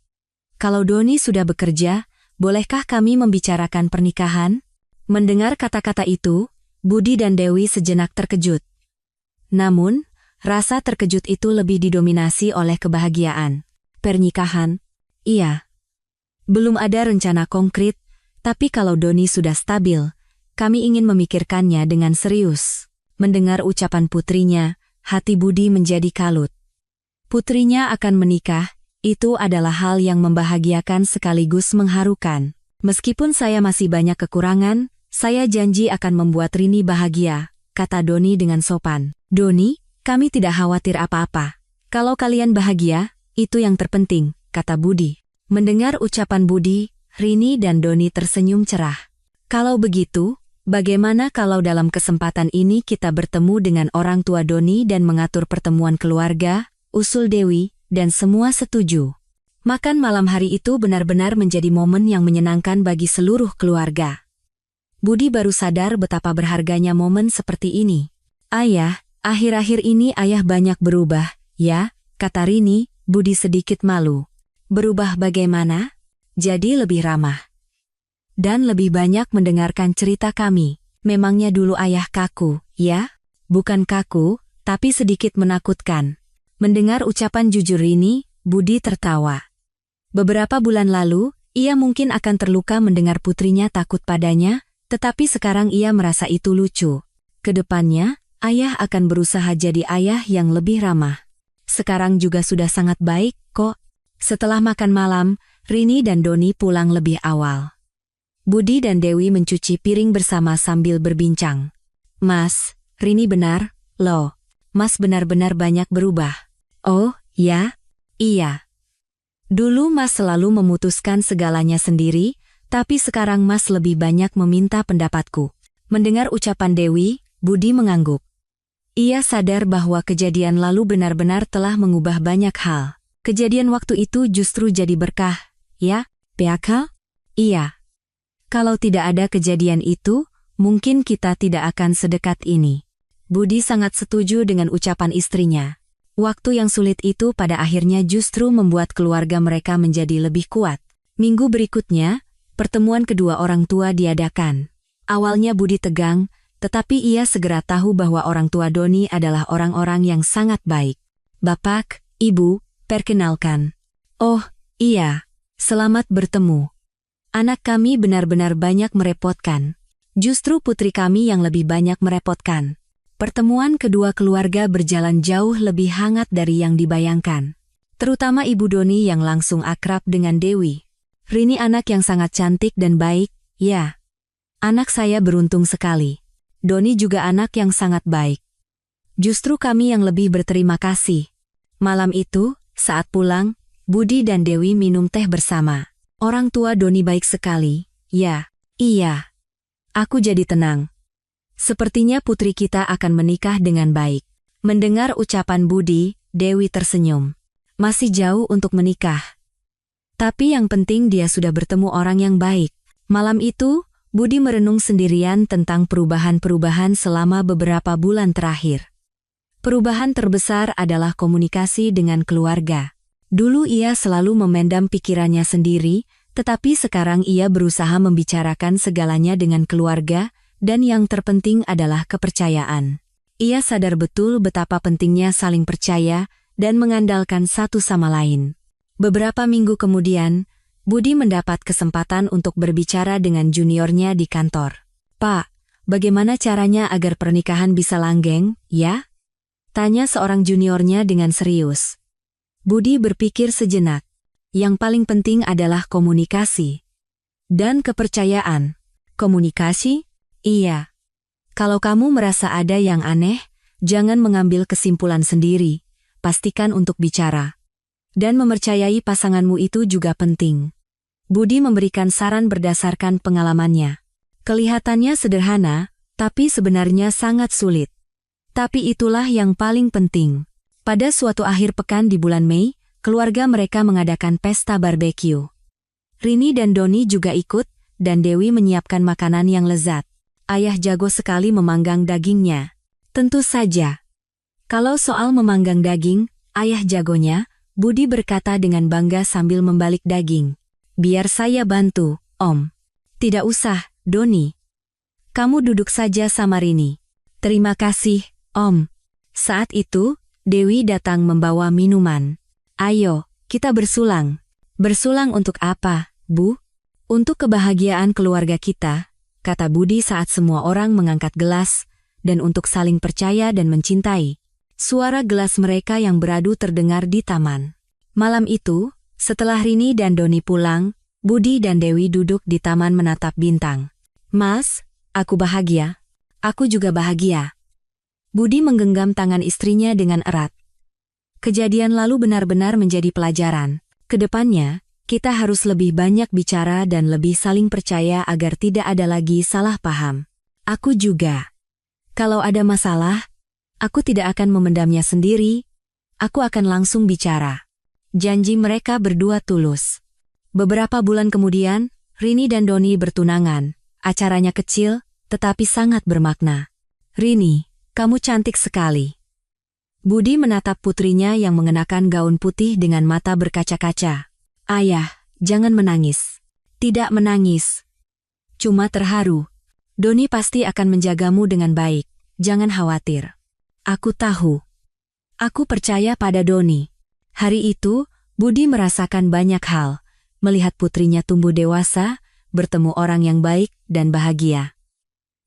Kalau Doni sudah bekerja, bolehkah kami membicarakan pernikahan? Mendengar kata-kata itu, Budi dan Dewi sejenak terkejut. Namun, rasa terkejut itu lebih didominasi oleh kebahagiaan. Pernikahan? Iya. Belum ada rencana konkret, tapi kalau Doni sudah stabil, kami ingin memikirkannya dengan serius. Mendengar ucapan putrinya, hati Budi menjadi kalut. Putrinya akan menikah, itu adalah hal yang membahagiakan sekaligus mengharukan. Meskipun saya masih banyak kekurangan, saya janji akan membuat Rini bahagia, kata Doni dengan sopan. Doni, kami tidak khawatir apa-apa. Kalau kalian bahagia, itu yang terpenting, kata Budi. Mendengar ucapan Budi, Rini dan Doni tersenyum cerah. Kalau begitu, bagaimana kalau dalam kesempatan ini kita bertemu dengan orang tua Doni dan mengatur pertemuan keluarga, usul Dewi, dan semua setuju. Makan malam hari itu benar-benar menjadi momen yang menyenangkan bagi seluruh keluarga. Budi baru sadar betapa berharganya momen seperti ini. Ayah, akhir-akhir ini ayah banyak berubah, ya, kata Rini. Budi sedikit malu. Berubah bagaimana? Jadi lebih ramah. Dan lebih banyak mendengarkan cerita kami. Memangnya dulu ayah kaku, ya? Bukan kaku, tapi sedikit menakutkan. Mendengar ucapan jujur Rini, Budi tertawa. Beberapa bulan lalu, ia mungkin akan terluka mendengar putrinya takut padanya, tetapi sekarang ia merasa itu lucu. Kedepannya, ayah akan berusaha jadi ayah yang lebih ramah. Sekarang juga sudah sangat baik, kok. Setelah makan malam, Rini dan Doni pulang lebih awal. Budi dan Dewi mencuci piring bersama sambil berbincang. Mas, Rini benar, loh. Mas benar-benar banyak berubah. Oh, ya? Iya. Dulu Mas selalu memutuskan segalanya sendiri, tapi sekarang Mas lebih banyak meminta pendapatku. Mendengar ucapan Dewi, Budi mengangguk. Ia sadar bahwa kejadian lalu benar-benar telah mengubah banyak hal. Kejadian waktu itu justru jadi berkah, ya, PK? Iya. Kalau tidak ada kejadian itu, mungkin kita tidak akan sedekat ini. Budi sangat setuju dengan ucapan istrinya. Waktu yang sulit itu pada akhirnya justru membuat keluarga mereka menjadi lebih kuat. Minggu berikutnya, pertemuan kedua orang tua diadakan. Awalnya Budi tegang, tetapi ia segera tahu bahwa orang tua Doni adalah orang-orang yang sangat baik. Bapak, Ibu, perkenalkan. Oh, iya, selamat bertemu. Anak kami benar-benar banyak merepotkan. Justru putri kami yang lebih banyak merepotkan. Pertemuan kedua keluarga berjalan jauh lebih hangat dari yang dibayangkan. Terutama Ibu Doni yang langsung akrab dengan Dewi. Rini anak yang sangat cantik dan baik, ya. Anak saya beruntung sekali. Doni juga anak yang sangat baik. Justru kami yang lebih berterima kasih. Malam itu, saat pulang, Budi dan Dewi minum teh bersama. Orang tua Doni baik sekali, ya, iya. Aku jadi tenang. Sepertinya putri kita akan menikah dengan baik. Mendengar ucapan Budi, Dewi tersenyum. Masih jauh untuk menikah. Tapi yang penting dia sudah bertemu orang yang baik. Malam itu, Budi merenung sendirian tentang perubahan-perubahan selama beberapa bulan terakhir. Perubahan terbesar adalah komunikasi dengan keluarga. Dulu ia selalu memendam pikirannya sendiri, tetapi sekarang ia berusaha membicarakan segalanya dengan keluarga, dan yang terpenting adalah kepercayaan. Ia sadar betul betapa pentingnya saling percaya dan mengandalkan satu sama lain. Beberapa minggu kemudian, Budi mendapat kesempatan untuk berbicara dengan juniornya di kantor. "Pak, bagaimana caranya agar pernikahan bisa langgeng, ya?" tanya seorang juniornya dengan serius. Budi berpikir sejenak. Yang paling penting adalah komunikasi dan kepercayaan. Komunikasi? Iya. Kalau kamu merasa ada yang aneh, jangan mengambil kesimpulan sendiri. Pastikan untuk bicara. Dan mempercayai pasanganmu itu juga penting. Budi memberikan saran berdasarkan pengalamannya. Kelihatannya sederhana, tapi sebenarnya sangat sulit. Tapi itulah yang paling penting. Pada suatu akhir pekan di bulan Mei, keluarga mereka mengadakan pesta barbeque. Rini dan Doni juga ikut, dan Dewi menyiapkan makanan yang lezat. Ayah jago sekali memanggang dagingnya. Tentu saja. Kalau soal memanggang daging, ayah jagonya, Budi berkata dengan bangga sambil membalik daging. "Biar saya bantu, Om." "Tidak usah, Doni. Kamu duduk saja sama Rini." "Terima kasih, Om." Saat itu, Dewi datang membawa minuman. "Ayo, kita bersulang." "Bersulang untuk apa, Bu?" "Untuk kebahagiaan keluarga kita," kata Budi saat semua orang mengangkat gelas, "dan untuk saling percaya dan mencintai." Suara gelas mereka yang beradu terdengar di taman. Malam itu, setelah Rini dan Doni pulang, Budi dan Dewi duduk di taman menatap bintang. "Mas, aku bahagia." "Aku juga bahagia." Budi menggenggam tangan istrinya dengan erat. Kejadian lalu benar-benar menjadi pelajaran. Kedepannya, kita harus lebih banyak bicara dan lebih saling percaya agar tidak ada lagi salah paham. "Aku juga. Kalau ada masalah, aku tidak akan memendamnya sendiri. Aku akan langsung bicara." Janji mereka berdua tulus. Beberapa bulan kemudian, Rini dan Doni bertunangan. Acaranya kecil, tetapi sangat bermakna. "Rini, kamu cantik sekali." Budi menatap putrinya yang mengenakan gaun putih dengan mata berkaca-kaca. "Ayah, jangan menangis." "Tidak menangis. Cuma terharu. Doni pasti akan menjagamu dengan baik. Jangan khawatir." "Aku tahu. Aku percaya pada Doni." Hari itu, Budi merasakan banyak hal. Melihat putrinya tumbuh dewasa, bertemu orang yang baik dan bahagia.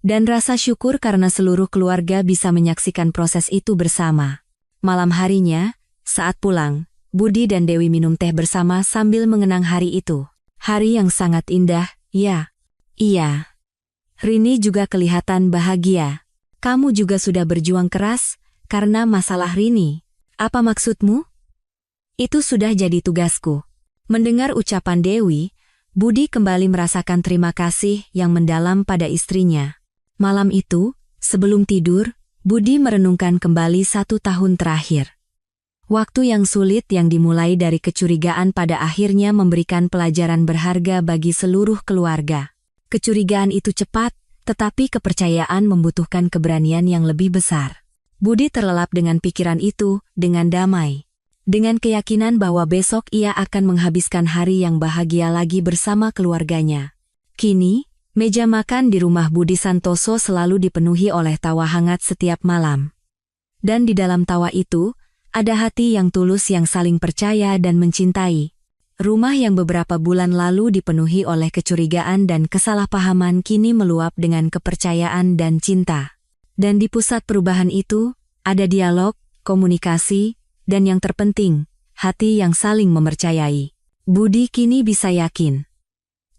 Dan rasa syukur karena seluruh keluarga bisa menyaksikan proses itu bersama. Malam harinya, saat pulang, Budi dan Dewi minum teh bersama sambil mengenang hari itu. Hari yang sangat indah, ya. Iya. Rini juga kelihatan bahagia. "Kamu juga sudah berjuang keras karena masalah Rini." "Apa maksudmu?" "Itu sudah jadi tugasku." Mendengar ucapan Dewi, Budi kembali merasakan terima kasih yang mendalam pada istrinya. Malam itu, sebelum tidur, Budi merenungkan kembali 1 tahun terakhir. Waktu yang sulit yang dimulai dari kecurigaan pada akhirnya memberikan pelajaran berharga bagi seluruh keluarga. Kecurigaan itu cepat, tetapi kepercayaan membutuhkan keberanian yang lebih besar. Budi terlelap dengan pikiran itu, dengan damai. Dengan keyakinan bahwa besok ia akan menghabiskan hari yang bahagia lagi bersama keluarganya. Kini, meja makan di rumah Budi Santoso selalu dipenuhi oleh tawa hangat setiap malam. Dan di dalam tawa itu, ada hati yang tulus yang saling percaya dan mencintai. Rumah yang beberapa bulan lalu dipenuhi oleh kecurigaan dan kesalahpahaman kini meluap dengan kepercayaan dan cinta. Dan di pusat perubahan itu, ada dialog, komunikasi, dan yang terpenting, hati yang saling mempercayai. Budi kini bisa yakin.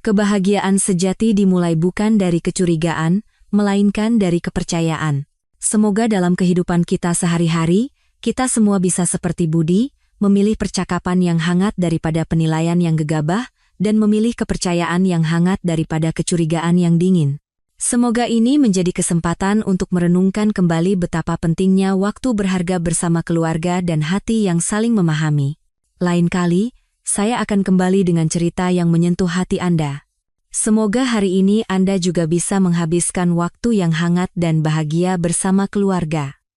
Kebahagiaan sejati dimulai bukan dari kecurigaan, melainkan dari kepercayaan. Semoga dalam kehidupan kita sehari-hari, kita semua bisa seperti Budi, memilih percakapan yang hangat daripada penilaian yang gegabah, dan memilih kepercayaan yang hangat daripada kecurigaan yang dingin. Semoga ini menjadi kesempatan untuk merenungkan kembali betapa pentingnya waktu berharga bersama keluarga dan hati yang saling memahami. Lain kali, saya akan kembali dengan cerita yang menyentuh hati Anda. Semoga hari ini Anda juga bisa menghabiskan waktu yang hangat dan bahagia bersama keluarga.